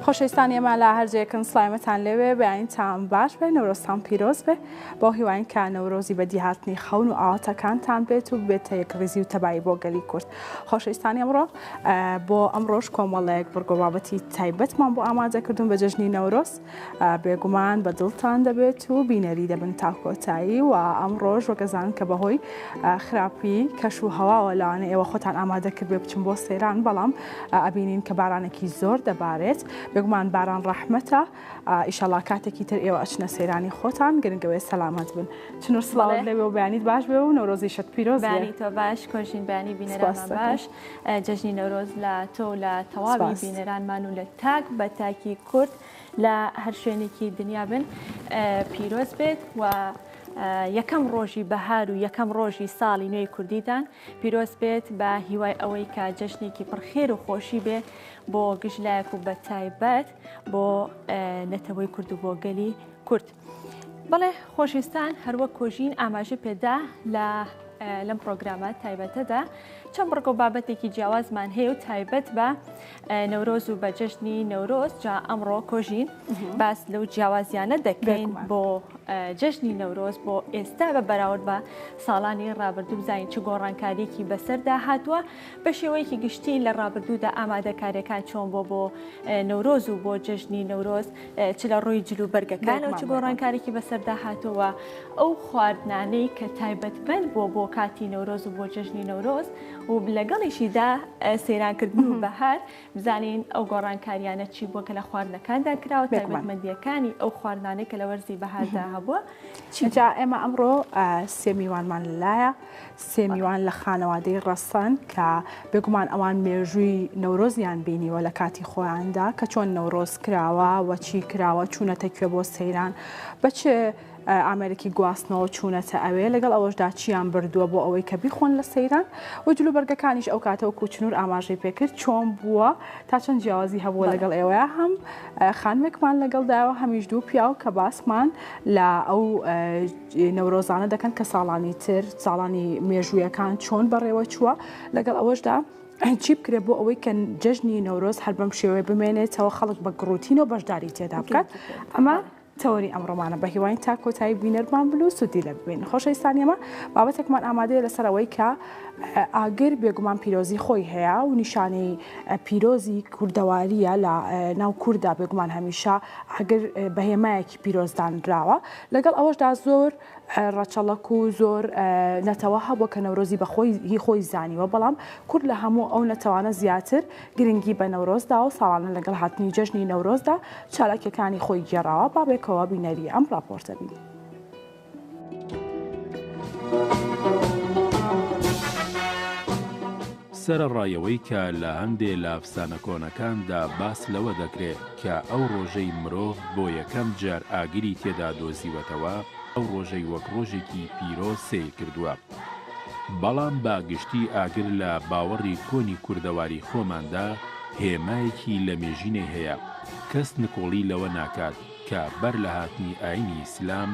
خۆشەویستان ئێمە لە هەرجەیەکن سڵایمەتان لەوێ بەیانیتان باش بێ نەورۆزتان پیرۆز بێ بۆ هیواین کە نەورۆزی بەدیهاتنی خەون و ئاواتەکانتان بێت و بێتە یەک ڕێزی و تەبایی بۆ گەلی کورد. خۆشەویستانی ئەمڕۆ بۆ ئەمڕۆژ کۆمەڵەیەک بڕگۆ بابەتی تایبەتمان بۆ ئامادە کردوون بە جەژنی نەورۆز بێگومان بە دڵتان دەبێت و بینەری دەبن تا کۆتایی و ئەمڕۆژ وەگەزان کە بەهۆی خراپی کەش و هەواوە لەوانە ئێوە خۆتان ئامادە کرد بێ بچن بۆ سەیران بەڵام ئەبینین کە بارانێکی زۆر دەبارێت بێگومان باران ڕەحمەتە ئیشەڵا کاتێکی تر ئێوە ئەچنە سەیرانی خۆتان گرنگەوەی سەلامەت بن. چنوور سڵاوت لەوێ و بەیانیت باش بێ و نەورۆزیشت پیرۆز بێ. بەیانی تۆ باش، کۆژین بەیانی بینەرانمان باش، جەژنی نەورۆز لە تۆ لە تەواوی بینەرانمان و لە تاک بە تاکی کورد لە هەر شوێنێکی دنیا بن پیرۆز بێت و یەکەم ڕۆژی بەهار و یەکەم ڕۆژی ساڵی نوێی کوردیدان پیرۆز بێت بە هیوای ئەوەی کە جەژنێکی پڕخێر و خۆشی بێ بۆ گژلایەک و بە تایبەت بۆ نەتەوەی کورد و بۆ گەلی کورد. بەڵێ خۆشویستان هەروە کۆژین ئاماژە پێدا لەم پرۆگرامە تایبەتەدا چەند بڕگۆ بابەتێکی جیاوازمان هەیە و تایبەت بە نەورۆز و بە جەژنی نەورۆز جا ئەمڕۆ کۆژین باس لەو جیاوازیانە دەکەین بۆ جەژنی نەورۆز بۆ ئێستا بە بەراورد بە ساڵانی ڕابردوو بزانین چ گۆڕانکاریەکی بەسەردا هاتووە بە شێوەیەکی گشتی لە ڕابردوودا ئامادەکاریەکان چۆن بۆ نەورۆز و بۆ جەژنی نەورۆز چ لە ڕووی جلوبەرگەکانەوە چ گۆڕانکارێکی بەسەردا هاتووە ئەو خواردنانەی کە تایبەتمەند بۆ کاتی نەورۆز و بۆ جەژنی نەورۆز و لەگەڵیشیدا سەیرانکردن و بەهار بزانین ئەو گۆڕانکاریانە چی بووە کە لە خواردنەکاندا کراوە تایبەتمەندیەکانی ئەو خواردنانەی کە لە وەرزی بەهاردا هەبووە. جا ئێمە ئەمڕۆ سێ میوانمان لەلایە، سێ میوان لە خانەوادەی ڕەسەن کە بێگومان ئەوان مێژووی نەورۆزیان بینیوە لە کاتی خۆیاندا کە چۆن نەورۆز کراوە وە چی کراوە چوونەتە کوێ بۆ سەیران بەچێ ئامێرێکی گواستنەوە چوونەتە ئەوێ لەگەڵ ئەوەشدا چیان بردووە بۆ ئەوەی کە بیخۆن لە سەیران و جلوبەرگەکانیش ئەو کاتەوە کوچنور ئاماژەی پێکرد چۆن بووە تا چەند جیاوازی هەبووە لەگەڵ ئێوەیە هەم خانمێکمان لەگەڵداوە هەمیش دوو پیاو کە باسمان لە ئەو نەورۆزانە دەکەن کە ساڵانی تر ساڵانی مێژوویەکان چۆن بەڕێوە چووە لەگەڵ ئەوەشدا چی بکرێت بۆ ئەوەی کە جەژنی نەورۆز هەر بەم شێوەیە بمێنێتەوە خەڵک بە گڕوتین و بەشداری تێدا بکات. ئەمە تەوەری ئەمڕۆمانە بە هیواین تا کۆتایی بینەرمان بن و سوودی لە ببین. خۆشەویستانی ئێمە بابەتێکمان ئامادەیە لەسەرەوەی کە ئاگر بێگومان پیرۆزی خۆی هەیە و نیشانەی پیرۆزی کوردەواریە لە ناو کووردا بێگومان هەمیشە ئاگر بەهێمایەکی پیرۆزدانراوە لەگەڵ ئەوەشدا زۆر ڕەچەڵک و زۆر نەتەوە هەبووە کە نەورۆزی بەخۆی خۆی زانیوە بەڵام کورد لە هەموو ئەو نەتەوانە زیاتر گرنگی بە نەورۆزدا و ساڵانە لەگەڵ هاتنی جەژنی نەورۆزدا چالاکیەکانی خۆی گێڕاوە بابێکەوە بینەری ئەم راپۆرتە بین. سەرڕایەوەی کە لە هەندێ لە ئەفسانە کۆنەکاندا باس لەوە دەکرێت کە ئەو ڕۆژەی مرۆڤ بۆ یەکەم جار ئاگری تێدا دۆزیوەتەوە ئەو ڕۆژەی وەک ڕۆژێکی پیرۆز سیر کردووە. بەڵام باگشتی ئاگر لە باوەڕی کۆنی کوردەواری خۆماندا هێمایەکی لە مێژینێ هەیە کەس نکۆڵی لەوە ناکات کە بەر لە هاتنی ئاینی ئیسلام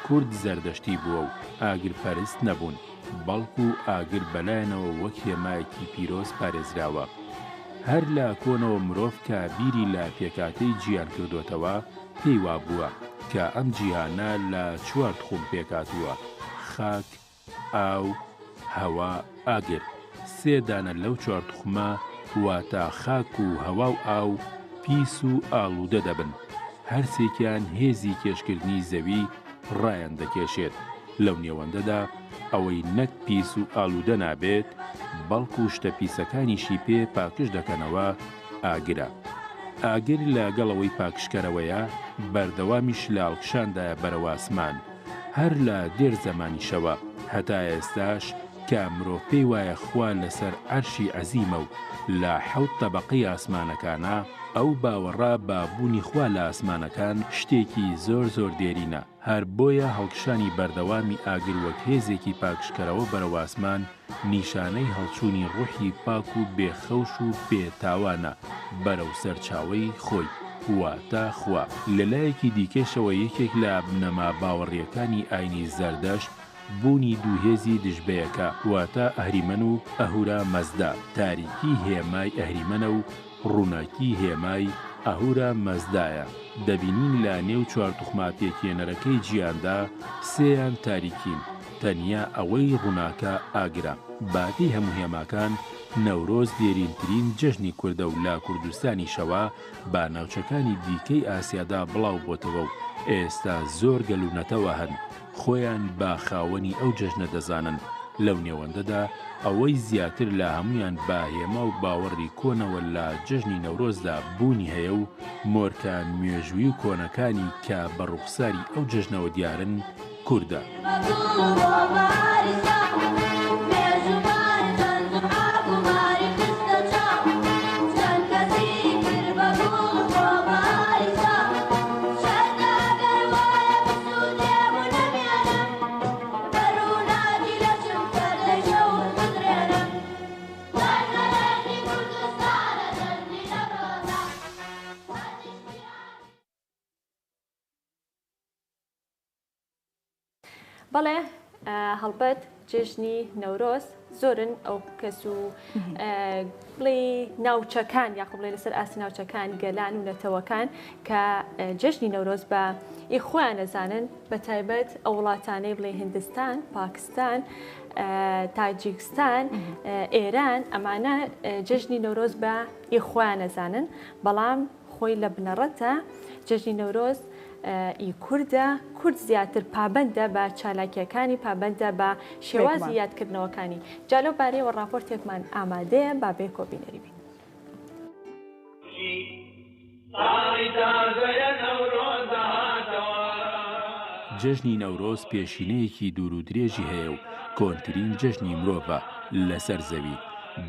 کورد زەردەشتی بووە و ئاگرپەرست نەبوون بەڵکو ئاگر بەلایەنەوە وەک هێمایەکی پیرۆز پارێزراوە. هەر لە کۆنەوە مرۆڤ کە بیری لە پێکاتەی گیان کردوتەوە پێی وا بووە کە ئەم جیهانە لە چوار تخوم پێکاتووە: خاک، ئاو، هەوا، ئاگر. سێ دانە لەو چوار تخمە واتە خاک و هەوا و ئاو پیس و ئاڵوودە دەبن. هەرسێکیان هێزی کێشکردنی زەوی ڕایان دەکێشێت. لەو نێوەندەدا ئەوەی نەک پیس و ئاڵوودە نابێت بەڵکو شتە پیسەکانیشی پێ پاکش دەکەنەوە ئاگرە. ئاگر لەگەڵەوەی پاکشکەرەوەیە بەردەوامیش لە ئاڵکشاندایە بەرەو ئاسمان هەر لە دێر زەمانیشەوە هەتا ئێستاش کە مرۆڤ پێی وایە خوا لەسەر عەرشی عەزیمە و لە حەوت تەبەقەی ئاسمانەکانە ئەو باوەڕا بابوونی خوا لە ئاسمانەکان شتێکی زۆر زۆر دێرینە. هەر بۆیە هەڵکشانی بەردەوامی ئاگر وەک هێزێکی پاکشکەرەوە بەرەو ئاسمان نیشانەی هەڵچوونی ڕوحی پاک و بێخەوش و بێتاوانە بەرەو سەرچاوەی خۆی واتە خوا. لەلایەکی دیکەشەوە یەکێک لە بنەما باوەڕیەکانی ئاینی زەردەشت بوونی دووهێزی دژبەیەکە واتە ئەهریمەن و ئەهورا مەزدا. تاریکی هێمای ئەهریمەنە و ڕووناکی هێمای ئەهورە مەزدایە دەبینین لە نێو چوارتوخماتێکێنەرەکەی گیاندا سێیان تاریکین تەنیا ئەوەی ڕووناکە ئاگرا. باتی هەموو هێماکان نەورۆز دێرینترین جەژنی کوردە و لە کوردستانی شەوا با ناوچەکانی دیکەی ئاسیادا بڵاو بۆتەوە و ئێستا زۆر گەلوونەتەوە هەن خۆیان با خاوەنی ئەو جەژنە دەزانن. لەو نێوەندەدا ئەوەی زیاتر لە هەمویان باهێمە و باوەڕی کۆنەوە لە جەژنی نەورۆزدا بوونی هەیە و مۆرکان مێژووی و کۆنەکانی کە بە ڕوخساری ئەو جەژنەوە دیارن کووردە. بەڵێ هەڵبەت جژنی نەورۆز زۆرن ئەو کەس و بڵێ ناوچەکان یاخۆ بڵێ لەسەر ئاسی ناوچەکان گەلان و نەتەوەکان کە جژنی نەورۆز بە خۆیان نەزانن بە تایبەت ئەو وڵاتانەی بڵێ هندستان، پاکستان، تاجیکستان، ئێران ئەمانە جژنی نەورۆز بە خۆیان نەزانن بەڵام خۆی لە بنەڕەتە جژنی نەورۆز کووردە کورد زیاتر پابندە بە چالاکیەکانی پابندە بە شێوازی یادکردنەوەکانی جالۆ بارەیەوە ڕاپۆرتێکمان ئامادەیە با بێ کۆبینەری بین. جەژنی نەورۆز پێشینەیەکی دوور و درێژی هەیە و کۆنترین جەژنی مرۆڤە لەسەر زەوی.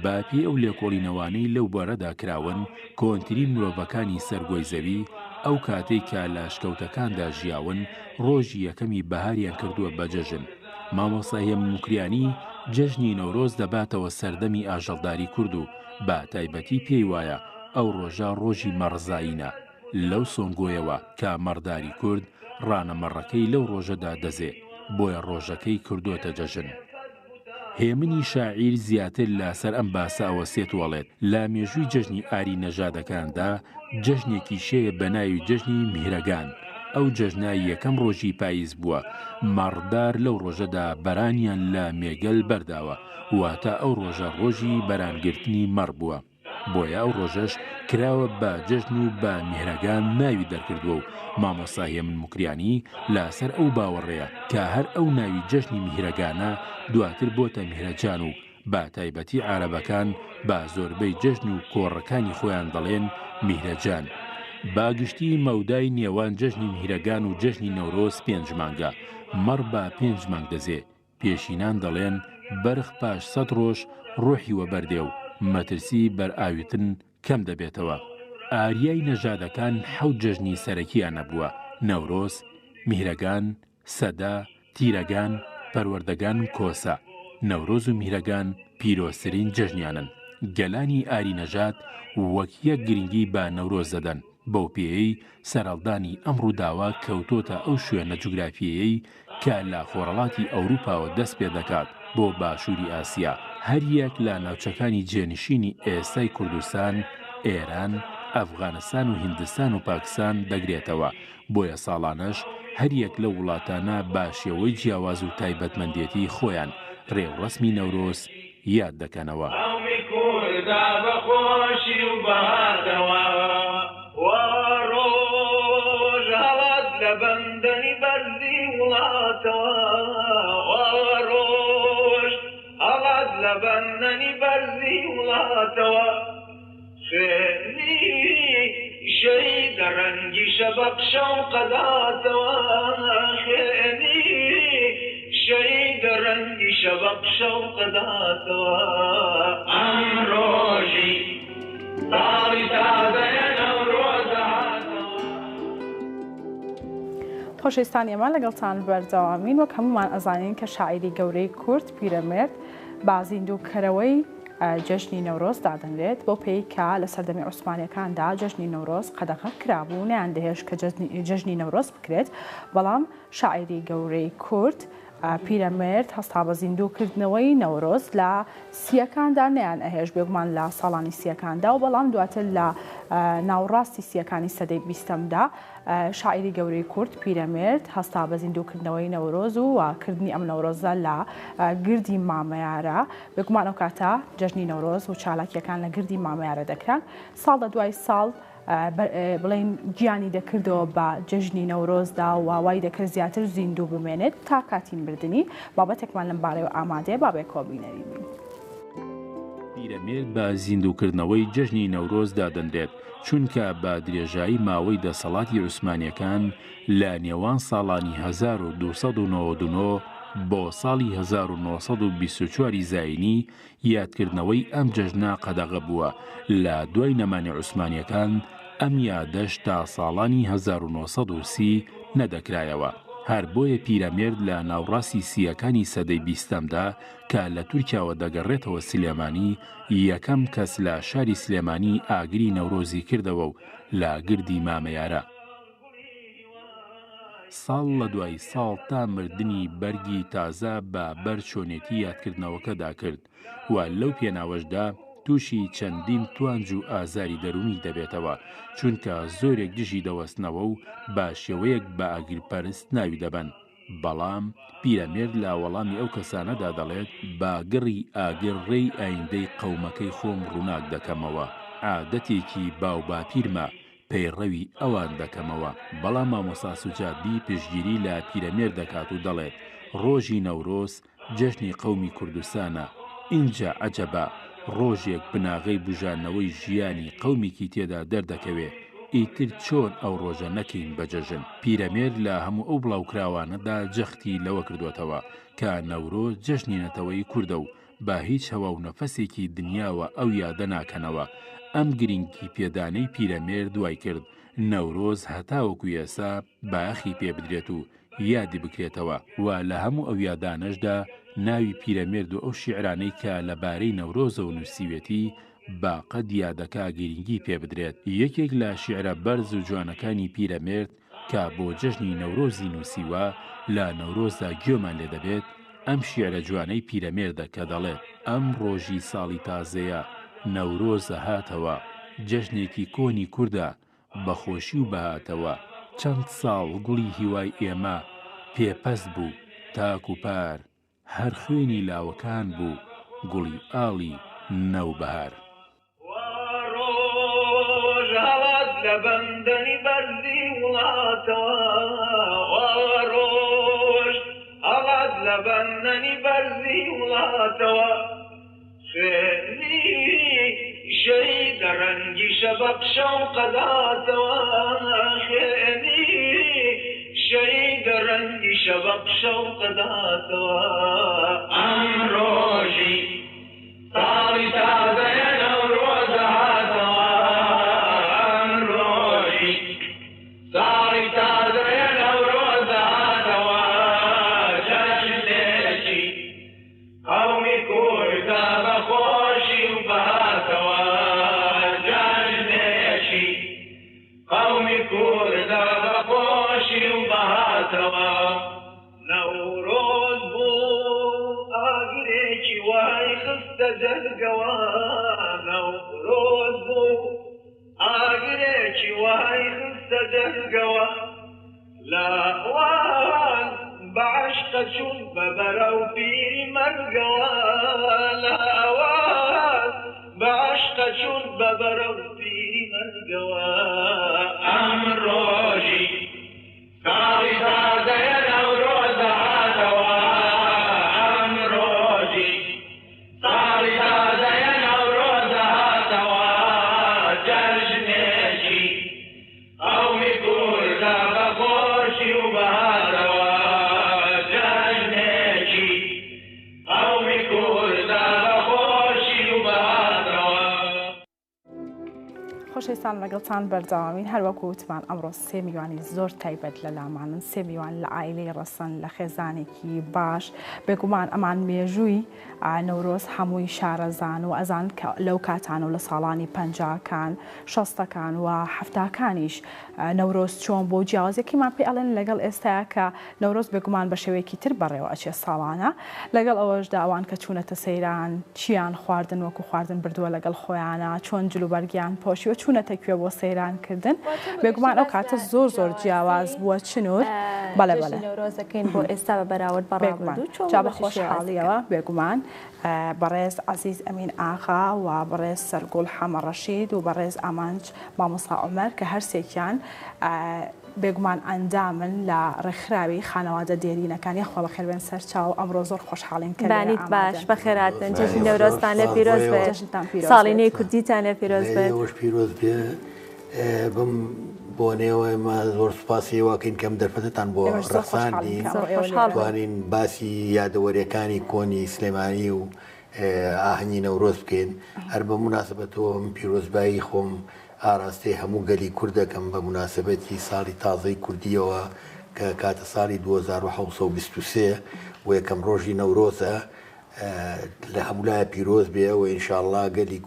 باپی ئەو لێکۆڵینەوانەی لەو بارەدا کراون کۆنترین مرۆڤەکانی سەرگۆی زەوی ئەو کاتێک کە لە شکەوتەکاندا ژیاون ڕۆژی یەکەمی بەهاریان کردووە بە جەژن. مامۆستا هێمنموکریانی جەژنی نەورۆز دەباتەوە سەردەمی ئاژەڵداری کورد و با تایبەتی پێی وایە ئەو ڕۆژە ڕۆژی مەڕزایینە لەو سۆنگۆیەوە کە مەڕداری کورد ڕانەمەڕەکەی لەو ڕۆژەدا دەزێ بۆیە ڕۆژەکەی کردوتە جەژن. هێمنی شاعیر زیاتر لەسەر ئەم باسە ئەوە سێت وەڵێت لە مێژووی جەژنی ئاری نەژادەکاندا جەژنێکی شەیە بە ناوی جەژنی میهرەگان. ئەو جەژنای یەکەم ڕۆژی پاییز بووە. مەڕدار لەو ڕۆژەدا بەرانیان لە مێگەل بەرداوە واتە ئەو ڕۆژە ڕۆژی بەرانگرتنی مەڕ بووە. بۆیە ئەو ڕۆژەش کراوە بە جەژن و بە میهرەگان ناوی دەرکردووە و مامۆستا هێمنموکریانی لەسەر ئەو باوەڕەیە کە هەر ئەو ناوی جەژنی میهرەگانە دواتر بۆتە میهرەجان و با تایبەتی عارەبەکان با زۆربەی جەژن و کۆڕەکانی خۆیان دەڵێن میهرەجان. باگشتی مەودای نێوان جەژنی میهرەگان و جەژنی نەورۆز 5 مانگە. مەڕ بە 5 مانگ دەزێ. پێشینان دەڵێن بەرخ پاش 100 ڕۆژ ڕۆحی وەبەردێ و مەترسی بەرئاویتن کەم دەبێتەوە. ئاریای نەژادەکان 7 جەژنی سەرەکییان نەبووە: نەورۆز، میهرەگان، سەدا، تیرەگان، پەروەردەگان و کۆسە. نەورۆز و میهرەگان پیرۆزترین جەژنیانن. گەلانی ئاری نەژاد وەک یەک گرنگی بە نەورۆز دەدەن. بەو پێیەی سەرەڵدانی ئەم ڕووداوە کەوتۆتە ئەو شوێنە جوگرافیەیەی کە لە خۆڕەڵاتی ئەوروپاوە دەست پێ دەکات بۆ باشووری ئاسیا. هەر یەک لە ناوچەکانی جێنشینی ئێستای کوردستان، ئێران، ئەفغانستان و هیندستان و پاکستان دەگرێتەوە. بۆیە ساڵانەش هەر یەک لە وڵاتانە باشێوەی جیاواز و تایبەتمەندێتی خۆیان ڕێوڕەسمی نەورۆز یاد دەکەنەوە. لبندنی برزی ولاتوا خیلی شهید رنگی شبق شوقداتوا خیلی شهید رنگی شبق شوقداتوا امروزی داری تازه نوروزاتوا. خۆشەویستانی ئێمە لەگەڵتان بەردەوامین وەک هەمومان ئەزانین کە شاعیری گەورەی کورد پیرەمێرد با زیندووکەرەوەی جەژنی نەورۆز دادەنرێت بۆ پێی کە لە سەردەمی عوسمانیەکاندا جەژنی نەورۆز قەدەغە کرابوو نەیان دەهێشت کە جەژنی نەورۆز بکرێت بەڵام شاعیری گەورەی کورد پیرەمێرد هەستا بە زیندووکردنەوەی نەورۆز لە سیەکاندا نەیان ئەهێش بێگومان لە ساڵانی سیەکاندا و بەڵام دواتر لە ناوڕاستی سیەکانی سەدەی بیستەمدا شاعیری گەورەی کورد پیرەمێرد هەستا بە زیندووکردنەوەی نەورۆز و کردنی ئەم نەورۆزە لە گردی مامەیارە بێگومان ئەو کاتە جەژنی نەورۆز و چالاکیەکان لە گردی مامەیارە دەکران ساڵ لە دوای ساڵ بڵێن گیانی دەکردەوە بە جەژنی نەورۆزدا و وای دەکرد زیاتر زیندوو بمێنێت تا کاتی مردنی بابەتێکمان لەم بارەیەوە ئامادەیە بابێکەوە بینەری پیرەمێرد بە زیندووکردنەوەی جەژنی نەورۆز دادەنرێت چونکە بە درێژایی ماوەی دەسەڵاتی عوسمانیەکان لە نێوان ساڵانی 1299 بۆ ساڵی 1924 زاینی یادکردنەوەی ئەم جەژنە قەدەغە بووە لە دوای نەمانی عوسمانیەکان ئەم یادەش تا ساڵانی 1930 نەدەکرایەوە هەر بۆیە پیرەمێرد لە ناوڕاستی سیەکانی سەدەی بیستەمدا کە لە تورکیاوە دەگەڕێتەوە سلێمانی یەکەم کەس لە شاری سلێمانی ئاگری نەورۆزی کردەوە و لە گردی مامەیارە ساڵ لە دوای ساڵ تا مردنی بەرگی تازە بە بەرچۆنێتی یادکردنەوەکەدا کرد و لەو پێناوەشدا تووشی چەندین توانج و ئازاری دەرونی دەبێتەوە چونکە زۆرێک دژی دەوەستنەوە و بە شێوەیەک بە ئاگرپەرست ناوی دەبن بەڵام پیرەمێرد لە وەڵامی ئەو کەسانەدا دەڵێت با گڕی ئاگر ڕێی ئایندەی قەومەکەی خۆم ڕووناک دەکەمەوە عادەتێکی باو باپیرمە پەیڕەوی ئەوان دەکەمەوە بەڵام مامۆستا سوجادی پشتگیری لە پیرەمێرد دەکات و دەڵێت ڕۆژی نەورۆز جەژنی قەومی کوردستانە اینجا عەجەبە ڕۆژێک بناغەی بژانەوەی ژیانی قەومێکی تێدا دەردەکەوێ ئیتر چۆن ئەو ڕۆژە نەکەین بەجەژن پیرەمێرد لە هەموو ئەو بڵاوکراوانەدا جەختی لەوە کردوێتەوە کە نەورۆز جەژنی نەتەوەی کوردە و با هیچ هەوا و نەفەسێکی دنیاوە ئەو یادە ناکەنەوە ئەم گرنگی پێدانەی پیرەمێرد دوای کرد نەورۆز هەتاوەکو ئێستا باخی پێ بدرێت و یادی بکرێتەوە و لە هەموو ئەو یادانەشدا ناوی پیرەمێرد و ئەو شیعرانەی کە لەبارەی نەورۆزە و نووسیوێتی باقەت یادەکە گرنگی پێ بدرێت یەکێک لە شیعرە بەرز و جوانەکانی پیرەمێرد کە بۆ جەژنی نەورۆزی نووسیوە لە نەورۆزدا گوێمان لێ دەبێت ئەم شیعرە جوانەی پیرەمێردە کە دەڵێت ئەم ڕۆژی ساڵی تازەیە نەورۆزە هاتەوە جەژنێکی کۆنی کووردە بەخۆشی و بەهاتەوە چەند ساڵ گوڵی هیوای ئێمە پێپەست بوو تاک و پار هەر خوێنی لاوەکان بوو گوڵی ئاڵی نەوبەهار ڕۆژ هەڵات لە بەندەنی بەرزی وڵاتەوە ڕۆژ هەڵات لە بەندەنی بەرزی وڵاتەوە خوێنی شەید ڕەنگی شەبەقشە و قەداتەوە خوێنی شەید ڕەنگی شەبەقشە و قەداتەوە ئەم ڕۆژی ساڵی تازەیە نەورۆزە هاتەوە ئەم ڕۆژی ساڵی تازەیە نەورۆزە هاتەوە جەژنێکی قەومی کوردە بەخۆشی و بەهاتەوە جەژنێکی قەومی کوردە بەخۆشی و بەهاتەوە نەورۆز بوو ئاگرێکی وای خستە دەرگەوە نەورۆز بوو ئاگرێکی وای خستە دەرگەوە لاوان بەعشقە چوون بەبەرەو پیری مەرگەوە لاوان بەعشقە چوون بەبەرەو پیری مەرگەوە ئەم ڕۆژی ساڵی تازەیە نەورۆزە هاتەوە ئەم ڕۆژی ساڵی تازەیە نەورۆزە هاتەوە جەژنێکی قەومی کوردە بەخۆشی و بەهاتەوە جەژنێکی قەومی کوردە بەخۆشی و بەهاتەوە خۆشەویستان لەگەڵتان بەردەوامین هەروەکو وتمان ئەمڕۆ سێ میوانی زۆر تایبەت لە لامانن سێ میوان لە ئایلەی ڕەسەن لە خێزانێکی باش بێگومان ئەمان مێژووی نەورۆز هەمووی شارەزان و ئەزان لەو کاتان و لە ساڵانی 50کان 60کان و 70کانیش نەورۆز چۆن بۆ جیاوازێکیمان پێ ئەڵێن لەگەڵ ئێستاە کە نەورۆز بێگومان بە شێوەیەکی تر بەڕێوە ئەچێ ساڵانە لەگەڵ ئەوەشدا ئەوان کە چوونەتە سەیران چیان خواردن وەکو خواردن بردووە لەگەڵ خۆیانە چۆن جلوبەرگیان پۆشیوە چوونەتە کوێ بۆ سەیرانکردن بێگومان ئەو کاتە زۆر جیاواز بووە چنوور بەڵێ نەورۆزەکەین بۆ ئێستا بە بەراورد بەڕێوە جا بە خۆشحاڵیەوە بێگومان بەڕێز عەزیز ئەمین ئاغا و بەڕێز سەرگوڵ حەمە ڕەشید و بەڕێز ئامانج مامۆستا عومەر کە هەرسێکیان بێگومان ئەندامن لە ڕێکخراوی خانەوادە دێرینەکانی خۆ بەخێر بێن سەرچاو ئەمڕۆ زۆر خۆشحاڵین کە بانیت باش بەخێراتن جەژنی نەورۆزتان لە پیرۆز بێت ساڵی نوێی کوردیتان لە پیرۆز بێت پیرۆز بێ بم بۆ نێوەمە زۆر سوپاسی واکەین کەم دەرفەتتان بۆ ڕەساندی توانین باسی یادەوەریەکانی کۆنی سلێمانی و ئاهەنگی نەورۆز بکەین هەر بە مناسبەتەوە من پیرۆزبایی خۆم ئاراستەی هەموو گەلی کوردەکەم بە مناسبەتی ساڵی تازەی کوردیەوە کە کاتە ساڵی 2723 و یەکەم ڕۆژی نەورۆزە لە هەمولایە پیرۆز بێ و ئینشاءڵڵا گەلی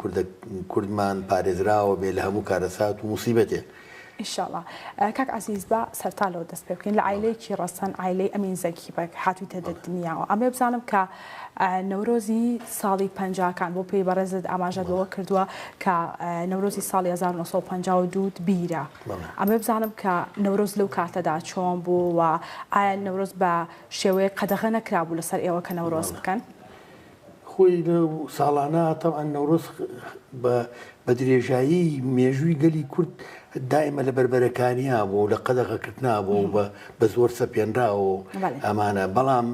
کوردمان پارێزراوە بێ لە هەموو کارەسات و موسیبەتێ ئینشاءڵڵا کاک عەزیز بە سەرتالەوە دەست پێ بکەین لە عایلەیەکی ڕەسەن عایلەی ئەمین زەکیبەک هاتوویتە دنیاوە ئەمێ بزانم کە نەورۆزی ساڵی 50کان بۆ پێی بەڕێزت ئاماژەدەوە کردووە کە نەورۆزی ساڵی 1952 بیرە ئەمێ بزانم کە نەورۆز لەو کاتەدا چۆن بوو و ئایا نەورۆز بە شێوەیە قەدەغە نەکرابوو لەسەر ئێوە کە نەورۆز بکەن خۆی لەو ساڵانە تەوان نەورۆز بە درێژایی مێژووی گەلی کورد دائمە لە بربەرەکانیا بوو لە قەدەغەکردنا بوو بە زۆر سەپێنراوە ئەمانە بەڵام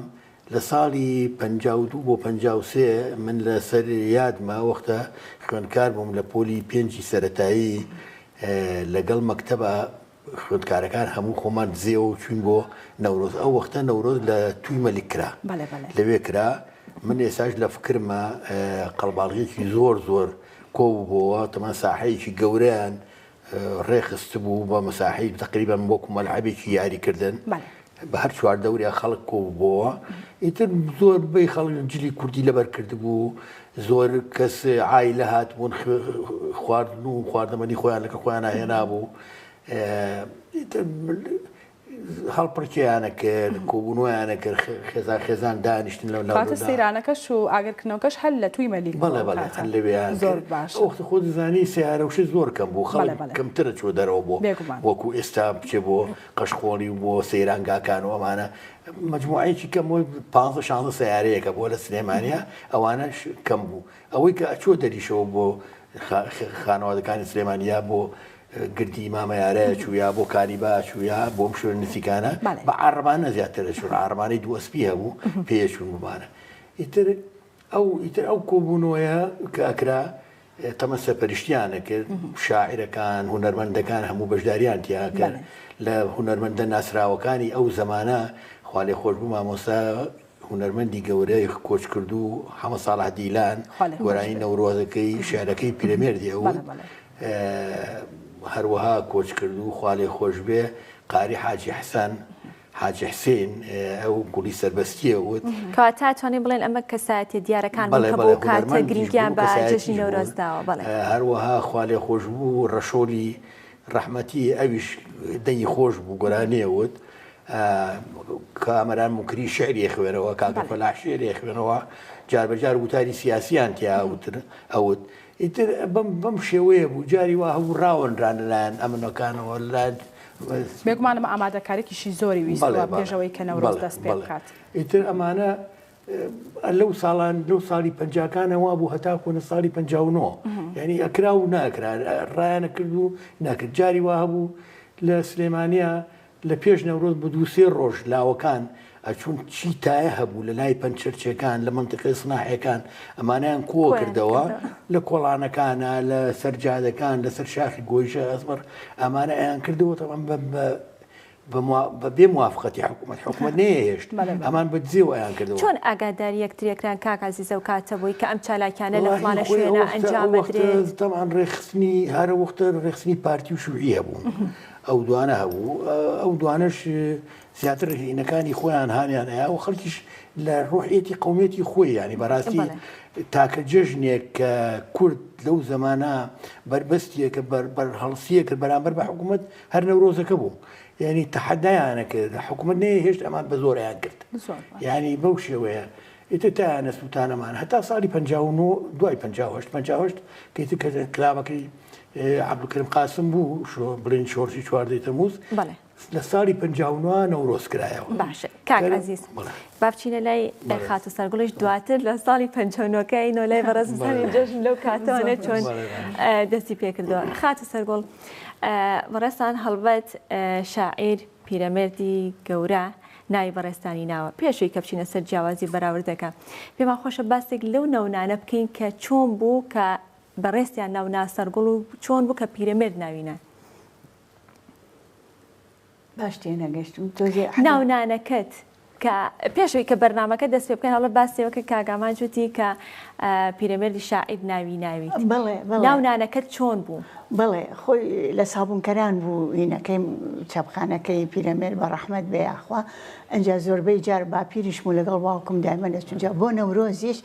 لە ساڵی 52 بۆ 53 من لە سەر یادمە وەختە خوێندکار بووم لە پۆلی پێنجی سەرەتایی لەگەڵ مەکتەبە خوێندکارەکان هەموو خۆمان دزێەوە چوین بۆ نەورۆز ئەو وەختە نەورۆز لە توی مەلیک کرا لەوێ کرا من ئێساش لە فکرمە قەڵباڵغیەکی زۆر کۆبووبەوە تەمان ساحەیەکی گەورەیان ڕێخست بوو بە مەساحەی تقریبا وەکو مەلعەبێکی یاریکردن بە هەر چواردەوریا خەڵک کۆبووبەوە ئیتر زۆر بەی خەڵک جلی کوردی لەبەر کردبوو زۆر کەس عایلە هاتبوون خواردن و خواردەمەنی خۆیان لەکە خۆیان هێنا بوو هەڵپڕکیانە کرد کۆبوونەوەیانە کرد خێزان دانیشتن لەو کاتە سەیرانەکەش و ئاگرکردنەوەکەش هەل لە توی مەلیک هەل لەوێیان زۆر باش وەختە خۆ دەزانی سیارەوشی زۆر کەم بوو خەڵک کەمترە چۆ دەرەوە بۆ وەکو ئێستا بچێ بۆ قەشخۆڵی و بۆ سەیرانگاکان و ئەمانە مجموعەیەکی کەم 15 سیارەیەکە بۆ لە سلێمانیا ئەوانە کەم بوو ئەوەی کە ئەچۆ دەریشەوە بۆ خانەوادەکانی سلێمانیا بۆ گردی مامەیارەیە چوویا بۆ کاریبا چوویا بۆم شوێن نزیکانە بە عارەبانە زیاترە چون عارەبانەی دووەسپی هەبوو پێچوون بمانە ئیتر ئەو کۆبوونەوەیە کە ئەکرا تەمە سەرپەرشتیانە کرد شاعیرەکان هونەرمەندەکان هەموو بەشداریان تیا کرد لە هونەرمەندە ناسراوەکانی ئەو زەمانە خوا لێ خۆش بوو مامۆستا هونەرمەندی گەورەی کۆچ کرد و حەمە ساڵح دیلان گۆرانی نەورۆزەکەی شێعرەکەی پیرەمێردی ئەوە هەروەها کۆچ کرد و خوا لێ خۆش بێ قاری حاجی حەسەن حاجی حسین ئەو گوڵی سەربەستیە وت کەواتە توانین بڵێن ئەمە کەسایەتی دیارەکان بوو کاتە گرنگیان بە جەژنی نەورۆزداوە بەڵێ هەروەها خوا لێ خۆش بوو ڕەشۆلی ڕەحمەتی ئەویش دەنگی خۆش بوو گۆرانیە وت کامەران مکری شعری خوێنەوە کاکە فەلاح شعری خوێنەوە جاربەجار وتاری سیاسیان تیا ئەوت ئیتر بەم شێوەیە بوو جاری وا هەوو ڕاوەندران لەلایەن ئەمنەکانەوە لەلایەن بێگومانم ئامادەکاریکیشی زۆری ویستوە پێشەوەی کە نەورۆز دەست پێ بکات ئیتر ئەمانە لەو ساڵان لەو ساڵی 50کانەوە بوو هەتا کۆنە ساڵی 59 یعنی ئەکرا و ناکرا ڕایانە کرد و ناکرد جاری وا هەبوو لە سلێمانیا لە پێش نەورۆز بە 2-3 ڕۆژ لاوەکان ئەچون چی تایە هەبوو لە لای پەنچەرچەکان لە منتیقەی سناحیەکان ئەمانیان کۆ کردەوە لە کۆڵانەکانە لە سەرجادەکان لەسەر شاخی گۆیشە ئەزمەر ئەمانە ئەیان کردەوە تەمان بێ موافقەتی حکوومەت نێهێشت ئەمان بەجێوەیان کردەوە. چۆن ئاگاداری یەکتریەکران کاک عەزیزە و کاتەبووی کە ئەم چالاکیانە لە فلانە شوێنە ئەنجام بدرێت؟ تەمان ڕێخستنی هەرە وەختە ڕێخستنی پارتی و شوعیە بوو ئەو دوانە هەبوو ئەو دوانش زیاتر هینەکانی خۆیان هاانیان هەیە و خەڵکیش لە ڕۆحیەتی قومێتی خۆی ینی بەڕاستی تاکە جژنێک کە کورد لەو زمانە بربەستیە کە هەڵسیە کرد بەرامبەر بە حکوومەت هەر نەورۆزەکە بوو یعنی تەحەدایانە کرد حکوومەت نەهێشت ئەمان بە زۆریان کرد ینی بەو شێوەیە ئێتە تایانە سووتانەمان هەتا ساڵی 59 دوای 58 کەیتر کە کلابەکەی عەبدولکەریم قاسم بوو بڵێن شۆڕشی 14 تەمووز لە ساڵی 59 نەورۆز کرایەوە. باشە کاک عەزیز با بچینە لای خاتە سەرگوڵش دواتر لە ساڵی 59 لای بەڕێزستانی جەژن لەو کاتەوەنە چۆن دەستی پێکردەوە. خاتە سەرگوڵ بەڕێستان هەڵبەت شاعیر پیرەمێردی گەورە ناوی بەڕێستانی ناوە پێشووی کە بچینە سەر جیاوازی بەراوردەکە پێمان خۆشە باسێک لەو نەونانە بکەین کە چۆن بوو کە بەڕێستیان ناونا سەرگوڵ و چۆن بوو کە پیرەمێرد ناوینە. باش تێنەگەشتم ناونانەکەت کە پێشەوەی کە بەرنامەکە دەست پێ بکەن هەڵە باسیەوەکە کاگامان جوتی کە پیرەمێردی شاعیر ناویت ناونانەکەت چۆن بوو؟ بڵێ خۆی لە سابوونکەران بوو هینەکەی چاپخانەکەی پیرەمێرد بە ڕەحمەت بێیاخوا ئەنجا زۆربەی جار باپیریشم و لەگەڵ باوکم دایمەن دەچونجا بۆ نەورۆزیش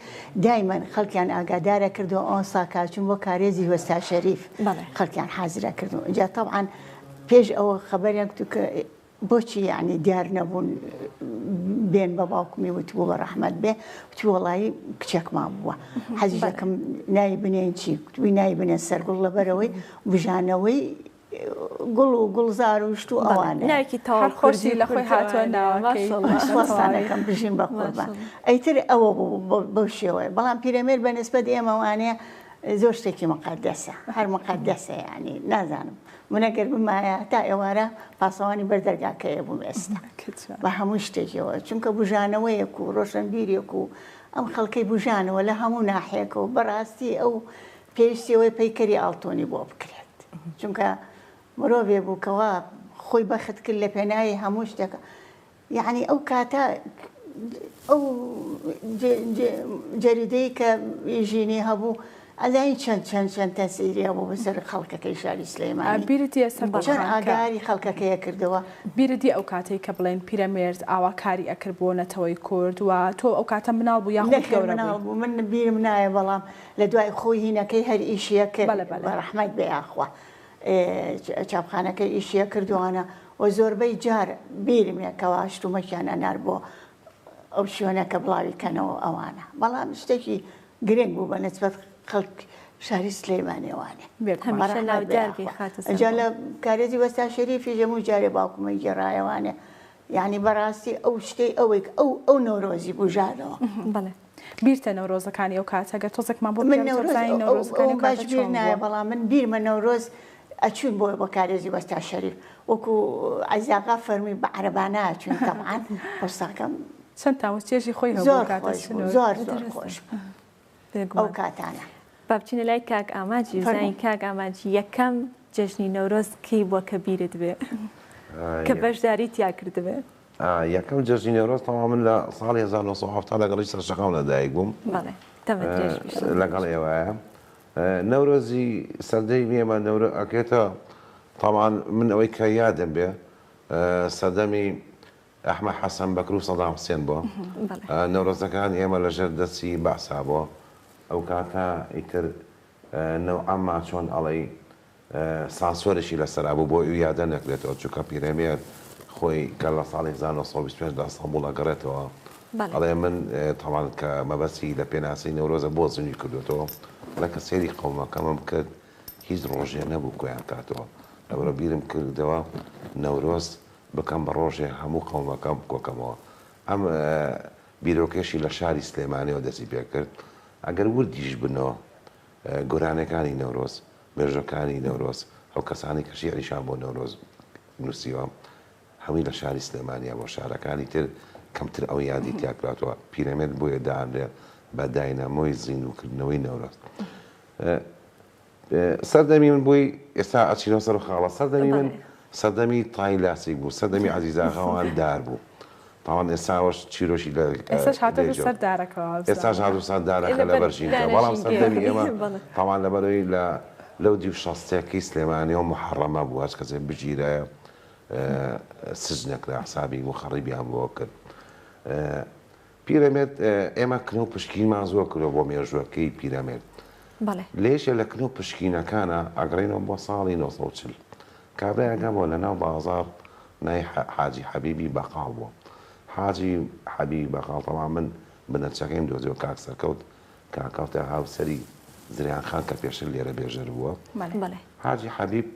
دایمەن خەڵکیان ئاگادارە کردو ئەو ساکاچون بۆ کارێزی وەستا شەریف خەڵکیان حازرە کردو اینجا طبعاً پێش ئەوە خەبەریان کردو کە بۆچی یعنی دیار نەبوون بێن بە باوکمی وتبوو بە ڕەحمەت بێ وتی وەڵایی کچێکمان بووە حەزی دەکەم نای بنێن چی کوتوی نای بنێن سەرگوڵ لەبەرەوەی بژانەوەی گوڵ و گوڵزار و شت و ئەوانە ناوێکی تەواو خۆشی لە خۆی هاتووە ناوەکەم بژین بە قوربان ئەیتر ئەوە بوو بەو شێوەیە بەڵام پیرەمێرد بە نسبەت ئێمەوانەیە زۆر شتێکی مقەدەسە هەر مقەدەسە یعنی نازانم منەگەر بمایە تا ئێوارە پاسەوانی بەردەرگاکەیە بووم ئێستا بە هەموو شتێکەوە چونکە بژانەوەیەک و ڕۆشنبیرێک و ئەم خەڵکەی بژانەوە لە هەموو ناحەیەکەوە بەڕاستی ئەو پێویستیەوەی پەیکەری ئاڵتۆنی بۆ بکرێت چونکە مرۆڤێ بووکەوە خۆی بەخت کرد لە پێناوی هەموو شتێکە یعنی ئەو کاتە ئەو جەریدەی کە ژینی هەبوو ئەزای چەند تەسیریە بۆ بەسەر خەڵکەکەی شاری سلەیمانی بیرتی چەند ئاگاری خەڵکەکەیە کردەوە بیرتی ئەو کاتەی کە بڵێن پیرەمێرد ئاواکاری ئەکرد بۆ نەتەوەی کورد و تۆ ئەو کاتە مناڵ بوو یاخود گەورە بوو من بیرم نایە بەڵام لە دوای خۆی هینەکەی هەر ئیشیە کرد بە ڕەحمەت بێیاخوا چاپخانەکەی ئیشیە کردوانە و زۆربەی جار بیرمێکەوە هەشتومەکیان ئەنار بۆ ئەو شوێنەکە بڵاوی کەنەوە ئەوانە بەڵام شتێکی گرنگ بوو بە نسبەت خەڵک شاری سلەیمانیوانێ ئەجا لە کارێزی وەستا شەریفی هەموو جارێ باوکمەی گێڕایەوانێ یعنی بەڕاستی ئەو شتەی ئەوەی ئەو نەورۆزی بژانەوە بیرتە نەورۆزەکانی ئەو کاتەگە تۆزێکمان بۆ باش بیر نایە بەڵام من بیرمە نەورۆز ئەچوون بۆ بۆ کارێزی وەستا شەریف وەکو عەزیزاغا فەرمی بە عەرەبانە ئەچوون تەبعاً وەستاکەم چەند تاوەستێژی خۆی زۆر خۆش ئەو کاتانە با بچینە لای کاک ئاماجی زین کاک ئاماجی یەکەم جەژنی نەورۆز کەی بووە کە بیرت بێ کە بەشداری تیا کردبێ؟ یەکەم جەژنی نەورۆز تەواو من لە ساڵی 1970 لەگەڵی سەرشەقام لەدایک بووم لەگەڵ ئێوەیە نەورۆزی سەردەی ئێمە نەورۆ ئەکێتە تەواو من ئەوەی کە یادم بێ سەردەمی ئەحمەد حەسەن بەکر و سەدام حوسێن بووە نەورۆزەکان ئێمە لەژێر دەستی بەعسا بووە ئەو کاتە ئیتر نەوعەما چۆن ئەڵێ سانسۆرێکی لەسەرا بوو بۆ ئەو یادە نەکرێتەوە چونکە پیرەمێرد خۆی کە لە ساڵی 1925 دا ئەستەمبوڵ ئەگەڕێتەوە ئەڵێ من تەواو کە مەبەستی لە پێناسی نەورۆزە بۆ زنی کردوێتەوە لە کە سێری قەومەکەمم کرد هیچ ڕۆژێ نەبوو کۆیان کاتەوە لەبەرە بیرم کردەوە نەورۆز بکەم بە ڕۆژێ هەموو قەومەکەم بکۆکەمەوە ئەم بیرۆکێشی لە شاری سلێمانیەوە دەستی پێ کرد ئەگەر وردیش بنەوە گۆرانەکانی نەورۆز مێژەکانی نەورۆز ئەو کەسانی کە شیعریشان بۆ نەورۆز نووسیوە هەمووی لە شاری سلێمانیا بۆ شارەکانی تر کەمتر ئەو یادی تیاکراتەوە پیرەمێرد بۆیە داانرێ بە داینامۆی زیندوکردنەوەی نەورۆز سەردەمی من بۆی ئێستا ئەچینەوە سەر و خاڵە سەردەمی من سەردەمی تایلاسیک بوو سەردەمی عەزیزاخەوان دار بوو تاوان ئێستاوەش چیرۆشی لە ئێستاش هاتە سەردارەکەەوە ئێستاش هاتو سەردارەکە لە بەرژینکە بەڵام سەردەمی ئێمە تاوان لەبەرەوەی لەو دی شەستێکی سلێمانیەوە محەڕەمە بوو هەچ کەسێک بگیرە سزنێک لە حسابی مخەڕیبیان بۆ کرد پیرەمێرد ئێمە کنە و پشکینمان زۆر کردەوە بۆ مێژوەکەی پیرەمێرد لێشە لە کنە و پشکینەکانە ئەگەڕێنەوە بۆ ساڵی 1940 کابراەکە بۆ لە ناو بازار نای حاجی حەبیبی بەقاڵ بووە حاجی حەبیبی بەقاڵ تەواو من بنەرچەکەیم دۆزیەوە کاک سەرکەوت کاکەوتە هاوسەری زریان خان کە پێشتر لێرە بێژەر بووە حاجی حەبیب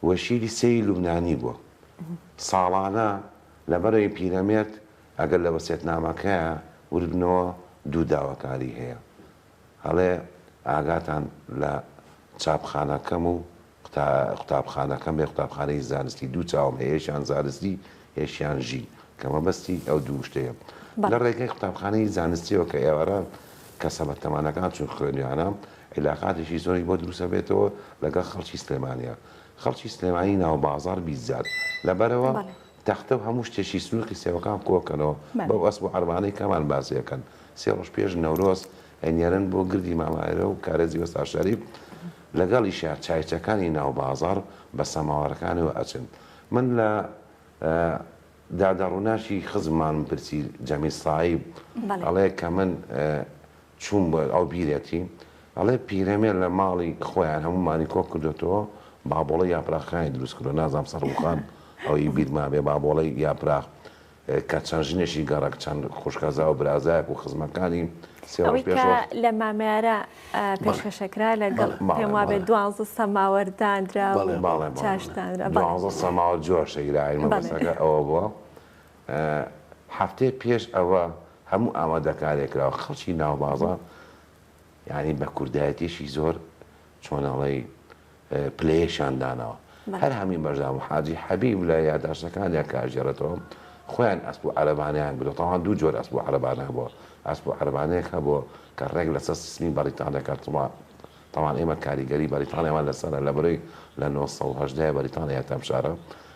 وەشیری سەی لوبنانی بووە ساڵانە لەبەرەوەی پیرەمێرد ئەگەر لە وەسیەتنامەکەیە وردنەوە دوو داواکاری هەیە هەڵێ ئاگاتان لە چاپخانەکەم و قوتابخانەکەم بێ قوتابخانەی زانستی دوو چاوم هەیەشیان زانستی هێشیان ژی کە مەبەستی ئەو دوو شتەیە لە ڕێگەی قوتابخانەی زانستیەوە کە ئێوەرە کەسە بەتەمانەکان چون خوێنیانە عیلاقاتێکی زۆری بۆ دروستە بێتەوە لەگەڵ خەڵکی سلێمانیە خەڵکی سلێمانی ناو بازار بیزار لەبەرەوە تەختە و هەموو شتێکی سنووری سێوەکان کۆکەنەوە بەو ئەسب و عەربانەی کەمان بازیەکەن سێ ڕۆژ پێش نەورۆز ئەنێرن بۆ گردی مامایرە و کارێزی وەستا شەریف لەگەڵی شار چایچەکانی ناو بازار بە سەماوەڕەکانەوە ئەچن من لە دادەڕووناشی خزممان پرسی جەمیل ساحیب ئەڵێ کە من چوون بە ئەو بیرەتی ئەڵێ پیرەمێر لە ماڵی خۆیان هەمومانی کۆ کردوێتەوە بابۆڵە یاپراخانی دروست کردو نازام سەرڕوخان ئەوی بیرما بێ بابۆڵەی یاپراخ کە چەند ژنێکی گەڕک چەند خوشکەزا و برازایەک و خزمەکانی ئەوەی کە لە مامایارە پێشکەشەکرا لەگەڵ پێم وابێ 12 سەماوەردانرا و چاشدانرا 12 سەماوە جۆشەیرای مەبەستەکە ئەوە بووە هەفتەیە پێش ئەوە هەموو ئامادەکارێکراوە خەڵکی ناو بازار یعنی بە کوردایەتیشی زۆر چۆنەڵی پلەیەشان داناوە هەر هەمین بەشدام و حاجی حەبیب لە یادداشتەکانیان کاژێڕێتەوە خۆیان ئەسب و عەرەبانەیان بێتەوە تاوان دوو جۆر ئەسب و عەرەبانە بووە ئەسب و عەرەبانەیەک هەبووە کە ڕێک لەسەر سیستمی بەریتانیا کاتەوە تاوان ئێمە کاریگەری بەریتانیامان لەسەرە لەبەرەوەی لە 1970 بەریتانیا تەمشارە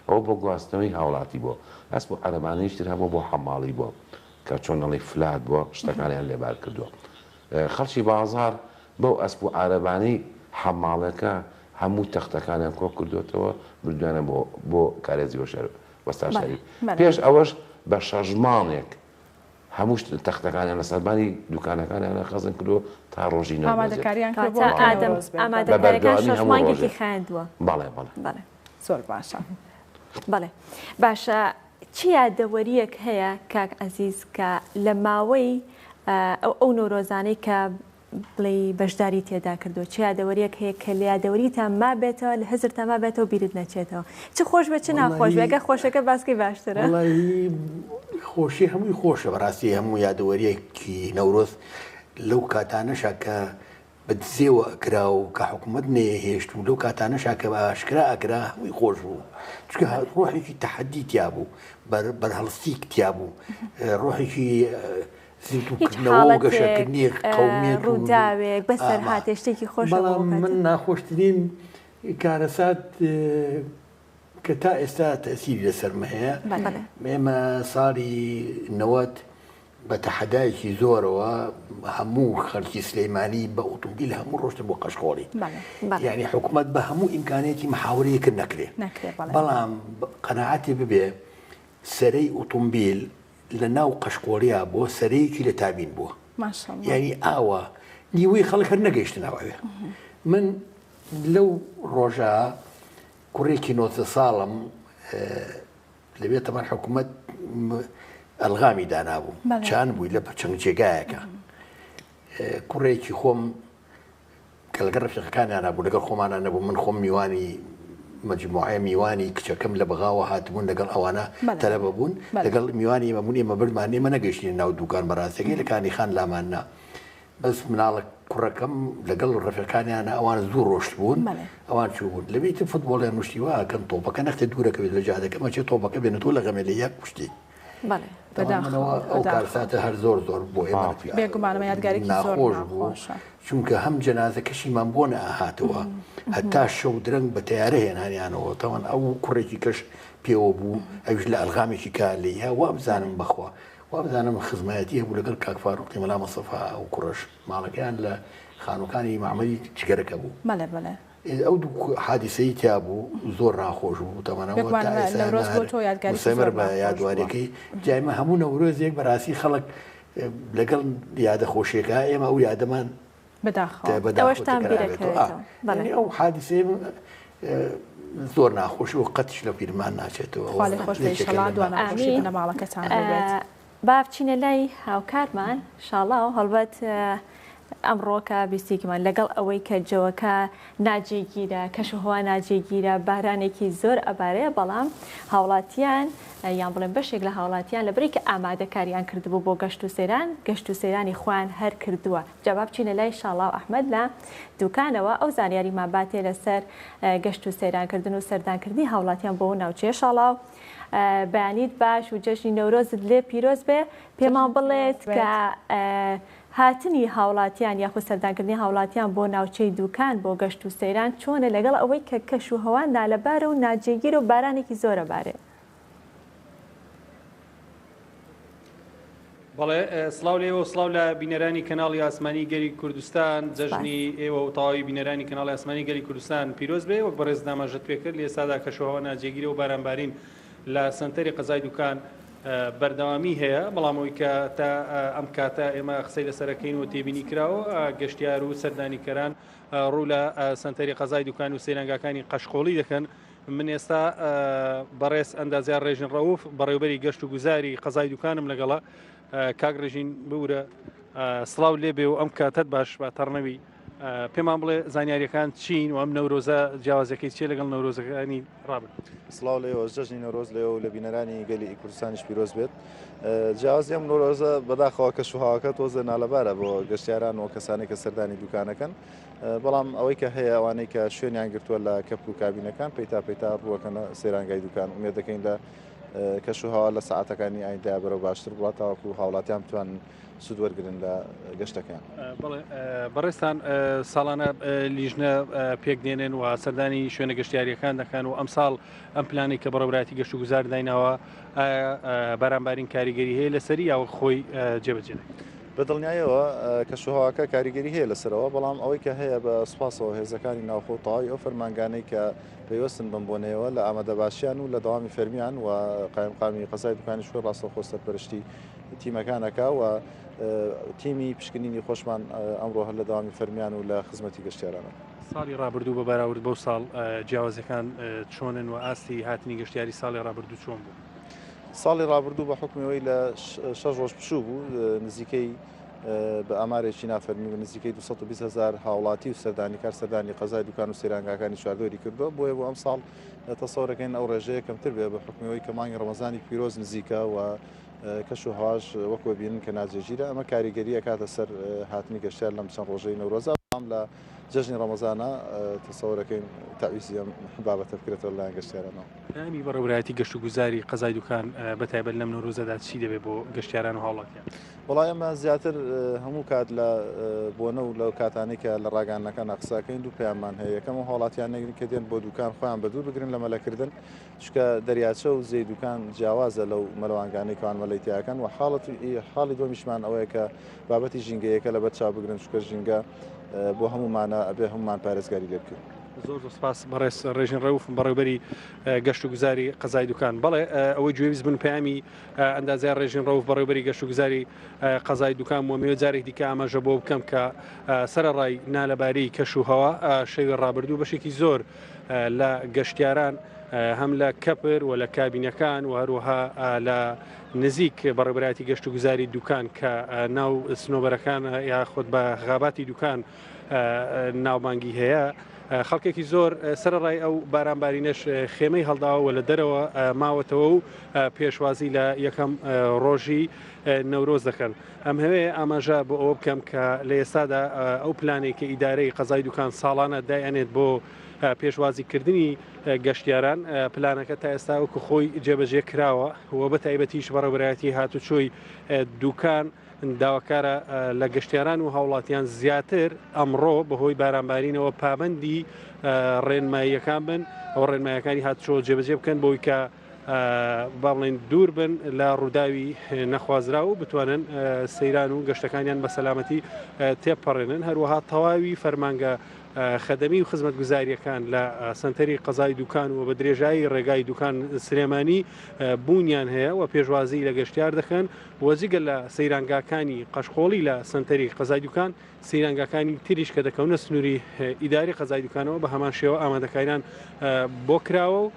ئەوە بۆ گواستنەوەی هاوڵاتی بووە ئەسب و عەرەبانەیشتر هەبوو بۆ حەماڵی بووە کە چۆنەڵی فلات بووە شتەکانیان لێبار کردووە خەڵکی بازار بەو ئەسب و عەرەبانەی حەماڵەکە هەموو تەختەکانیان کۆ کردوێتەوە بردوانە بۆ کارێزی وەستا شەریف پێش ئەوەش بە شەژمانێک هەموو تەختەکانیان لە سەربانی دوکانەکانیان خەزم کردو تا ڕۆژی ئامادەکاریەکان شەژمانگێکی خایاندووە بەڵێ بەڵێ زۆر باشە بەڵێ باشە چی یادەوەریەک هەیە کاک عەزیز کە لە ماوەی ئەو نۆرۆزانەی کە بڵێ بەشداری تێدا کردو چ یادەوەریەک هەیە کە لە یادەوەریتان مابێتەوە لە هەزرتان مابێتەوە بیرت نەچێتەوە چ خۆش بە چ ناخۆش بێگە خۆشەکە باسکی باشترە خۆشی هەمووی خۆشە بەڕاستی هەموو یادەوەریەکی نەورۆز لەو کاتانەشا کە بەدزێوە ئەکرا و کە حکوومەت نەهێشت و لەو کاتانەشا کە بە ئاشکرا ئەکرا هەمووی خۆش بوو چکە ڕۆحێکی تەحەدی تیا بوو بەرهەڵستی تیا بوو ڕۆحێکی زیندووکردنەوە گەشەکردنی قەومێک ڕووداوێک بەسەر هاتێ شتێکی خۆش من ناخۆشترین کارەسات کە تا ئێستا تەسیری لەسەرمە هەیە ئێمە ساڵی 90 بە تەحەدایەکی زۆرەوە هەموو خەڵکی سلەیمانی بە ئۆتۆمبیل هەموو ڕۆشتن بۆ قەشخۆڵی یعنی حکوومەت بە هەموو ئیمکانێتی محاورەیەکرد نەکرێ بەڵام قەناعەتی ببێ سەرەی ئۆتۆمبیل لە ناو قەشقۆڵیا بۆ سەرەیەکی لە تابین بووە یعنی ئاوە نیوەی خەڵک هەر نەگەیشتنەوەوێ من لەو ڕۆژە کوڕێکی 90 ساڵم لەبێت تەمان حکوومەت ئەلغامی دانابوو چان بووی لە چەند جێگایەکە کوڕێکی خۆم کە لەگەڵ ڕەفیقەکانیان نبوو لەگەڵ خۆمانە نەبوو من خۆم میوانی مجموعە میوانی کچەکەم لە بەغاوە هاتبوون لەگەڵ ئەوانە تەلەبە بوون لەگەڵ میوانی ئەمەبوون ئێمە بردمان ئێمە نەگەشتین ناو دوکان بەڕاستەکەی لە کانی خان لاماننا بەس مناڵە کوڕەکەم لەگەڵ ڕەفیقەکانیانە ئەوان زوو ڕۆشت بوون ئەوان چوو بوون لەبێت فوتبۆڵیان نوشتیوە کەن تۆپەکە نەختە دوورەکەوێت لە جادەکەمە چێ تۆپەکە بێنێتەوە لە غەمێ لە یەک کوشتی ئەو کارساتە هەر زۆر بۆ ئێمە بێگومانمە یادگارێکی زۆر ناخۆش بوو چونکە هەم جەنازەکەشیمان بۆ نەهاتەوە هەتا شەو درەنگ بە تیارە هێنانیانەوە تەوان ئەو کوڕێکی کەش پێوە بوو ئەوش لە ئەلغامێکی کار لێ یا وا بزانم بخوا وا بزانم خزمەتی هەبوو لەگەڵ کاک فاروقی مەلا مەستەفا ئەو کوڕەش ماڵەکەیان لە خانووکانی معمەری جگەرەکە بوو ئەو دوو حادیسەی تیا بوو زۆر ناخۆش بوو تەمەنەوەسەمەر بە یادوارەکەی جایمە هەموو نەورۆزێک بەڕاستی خەڵک لەگەڵ یادە خۆشیەکە ئێمە ئەو یادەمان ئەو حادیسێ زۆر ناخۆشی و قەتش لە پیرمان ناچێتەوە با بچینە لای هاوکارمان شاڵاو هەڵبەت ئەمڕۆکە بیستێکمان لەگەڵ ئەوەی کە جەوەکە ناجێگیرە کەشوهوا ناجێگیرە بارانێکی زۆر ئەبارەیە بەڵام هاوڵاتیان یان بڵێن بەشێک لە هاوڵاتیان لەبەری کە ئامادەکاریان کردبوو بۆ گەشت و سەیران گەشت و سەیرانی خۆیان هەر کردووە جەواب بچینە لای شاڵاو ئەحمەد لە دوکانەوە ئەو زانیاریمان باتێ لەسەر گەشت و سەیرانکردن و سەردانکردنی هاوڵاتیان بۆ ناوچەیە شاڵاو بەیانیت باش و جەژنی نەورۆزت لێ پیرۆز بێ پێمان بڵێت کە هاتنی هاوڵاتیان یاخود سەردانکردنی هاوڵاتیان بۆ ناوچەی دوکان بۆ گەشت و سەیران چۆنە لەگەڵ ئەوەی کە کەش و هەوا نالەبارە و ناجێگیر و بارانێکی زۆرە بارێ بەڵێ سڵاو لێوە و سڵاو لە بینەرانی کەناڵی ئاسمانی گەری کوردستان جەژنی ئێوە و تەواوی بینەرانی کەناڵی ئاسمانی گەری کوردستان پیرۆز بێ وەک بەڕێز داماژەت پێکرد لە ئێستادا کەشوهەوا ناجێگیرە و بارانبارین لە سنتەری قەزای دوکان بەردەوامی هەیە بەڵامەوەی کە تا ئەم کاتە ئێمە قسەی لەسەرەکەین و تێبینی کراوە گەشتیار و سەردانیکەران ڕوو لە سنتەری قەزای دوکان و سەیرانگاکانی قەشقۆڵی دەکەن من ئێستا بەڕێز ئەندازیار ڕێژین ڕەوف بەڕێوبەری گەشت و گوزاری قەزای دوکانم لەگەڵە کاک ڕێژین بورە سڵاو لێبێ و ئەم کاتت باش بە تەڕنەوی پێمان بڵێ زانیاریەکان چین و ئەم نەورۆزە جیاوازەکەی چێ لەگەڵ نەورۆزەکانی ڕابن سڵاو لێەوە جەژنی نەورۆز لێەوە و لە بینەرانی گەلی کوردستانیش پیرۆز بێت جیاوازی ئەم نەورۆزە بەداخەوە کەشوهەواکە تۆزە نالەبارە بۆ گەشتیاران و کەسانی کە سەردانی دوکانەکەن بەڵام ئەوەی کە هەیە ئەوانەی کە شوێنیان گرتووە لە کەپک و کابینەکان پەیتا ڕووەکەنە سەیرانگای دوکان ومێ دەکەین لە کەشوهەوا لە سەعاتەکانی ئایندا بەرەو باشتر بڵات تاوەکو هاوڵاتیان بتوانن سود وەرگرن لە گەشتەکان بەڕێستان ساڵانە لیژنە پێک دێنن و سەردانی شوێنە گەشتیاریەکان دەکەن و ئەم ساڵ ئەم پلانی کە بەڕێوەبەراتی گەشت و گوزار داینەوە بارانبارین کاریگەری هەیە لەسەری یاوە خۆی جێبەجێ بەدڵنیایەوە کەشوهەواکە کاریگەری هەیە لەسەرەوە بەڵام ئەوەی کە هەیە بە سوپاسەوە هێزەکانی ناوخۆ تەواوی ئەو فەرمانگانەی کە پێوەستن بمبوونەوە لە ئامادەباشیان و لە دەوامی فەرمیان و قایمقامی قەزای دوکانی شوێ ڕاستەوخۆ سەرپەرشتی تیمەکانەکە و تیمی پشکنینی خۆشمان ئەمڕۆ هەر لە داوامی فەرمیان و لە خزمەتی گەشتیارانە ساڵی ڕابردوو بە بەراورد بەو ساڵ جیاوازەکان چۆنن و ئاستی هاتنی گەشتیاری ساڵی ڕابردوو چۆن بوو ساڵی ڕابردوو بە حکمەوەی لە 6 ڕۆژ پشوو بوو نزیکەی بە ئەمارێکی نافەرمی و نزیکەی 220,000 هاوڵاتی و سەردانیکار سەردانی قەزای دوکان و سەیرانگاکانی چواردۆری کردووە بۆیە بۆ ئەم ساڵ تەسەورەکەین ئەو ڕێژەیە کەمتر بێ بە حکمەوەی کە مانگی ڕەمەزانی پیرۆز نزیکە و کەش و هەواش وەکوە بینن کە ناجێگیرە ئەمە کاریگەریە کاتە سەر هاتنی گەشتیار لەم چەند ڕۆژەی نەورۆزە لە جەژنی ڕەمەزانە تەسەورەکەین تاویزی ئەم بابەتە بکرێتەوە لایەن گەشتیارانەوە ئەمی بەڕێوەبەراتی گەشت و گوزاری قەزای دوکان بەتایبەت لەم نەورۆزەدا چی دەبێت بۆ گەشتیاران و هاوڵاتیان وڵای ئەمە زیاتر هەموو کات لە بۆنە و لەو کاتانەی کە لە ڕاگانەکان قساکەین دوو پەیامان هەیە یەکەم و هاوڵاتیان نەگرن کە دێن بۆ دوکان خۆیان بە دوور بگرن لە مەلەکردن چکە دەریاچە و زەی دوکان جیاوازە لەو مەلەوانگانەی کەوان مەلەیتیاکەن و حاڵی دۆمیشمان ئەوەیە کە بابەتی ژینگەیەکە لە بەرچاو بگرن چکە ژینگە بۆ هەمومانە ئەبێ هەمومان پارێزگاری لێ بکەین زۆر سپاس بەڕێز ڕێژین ڕەوف بەڕێوەبەری گەشت و گوزاری قەزای دوکان بەڵێ ئەوەی گوێویست بن پەیامی ئەندازیار ڕێژین ڕەوف بەڕێوەبەری گەشت و گوزاری قەزای دوکان و مێوە جارێک دیکە ئاماژە بۆ بکەم کە سەرەڕای نالەبارەی کەش و هەوا شەوی ڕابردوو بەشێکی زۆر لە گەشتیاران هەم لە کەپر و لە کابینەکان و هەروەها لە نزیک بەڕێوەبەراتی گەشت و گوزاری دوکان کە ناو سنۆبەرەکان یاخود بە غاباتی دوکان ناوبانگی هەیە خەڵکێکی زۆر سەرڕای ئەو بارانبارینەش خێمەی هەڵداوە لە دەرەوە ماوەتەوە و پێشوازی لە یەکەم ڕۆژی نەورۆز دەکەن ئەم هەوێ ئاماژە بۆ ئەوە بکەم کە لە ئێستادا ئەو پلانێکی ئیدارەی قەزای دوکان ساڵانە دایانێت بۆ پێشوازیکردنی گەشتیاران پلانەکە تا ئێستا وەکو خۆی جێبەجێ کراوە و بە تایبەتیش بەڕێوەبەرایەتی هاتوچۆی دوکان داواکارە لە گەشتیاران و هاوڵاتیان زیاتر ئەمڕۆ بەهۆی بارانبارینەوە پابندی ڕێنماییەکان بن ئەو ڕێنمایەکانی هاتوچۆ جێبەجێ بکەن بۆی کە باڵێن دوور بن لە ڕووداوی نەخوازرا و بتوانن سەیران و گەشتەکانیان بە سەلامەتی تێپەڕێنن هەروەها تەواوی فەرمانگە خەدەمی و خزمەت گوزاریەکان لە سنتەری قەزای دوکان و بە درێژایی ڕێگای دوکان سلێمانی بوونیان هەیە و پێشوازی لە گەشتیار دەکەن وەجگە لە سەیرانگاکانی قەشخۆڵی لە سنتەری قەزای دوکان سەیرانگاکانی تریش کە دەکەونە سنووری ئیداری قەزای دوکانەوە بە هەمان شێوە ئامادەکاریان بۆ کراوە و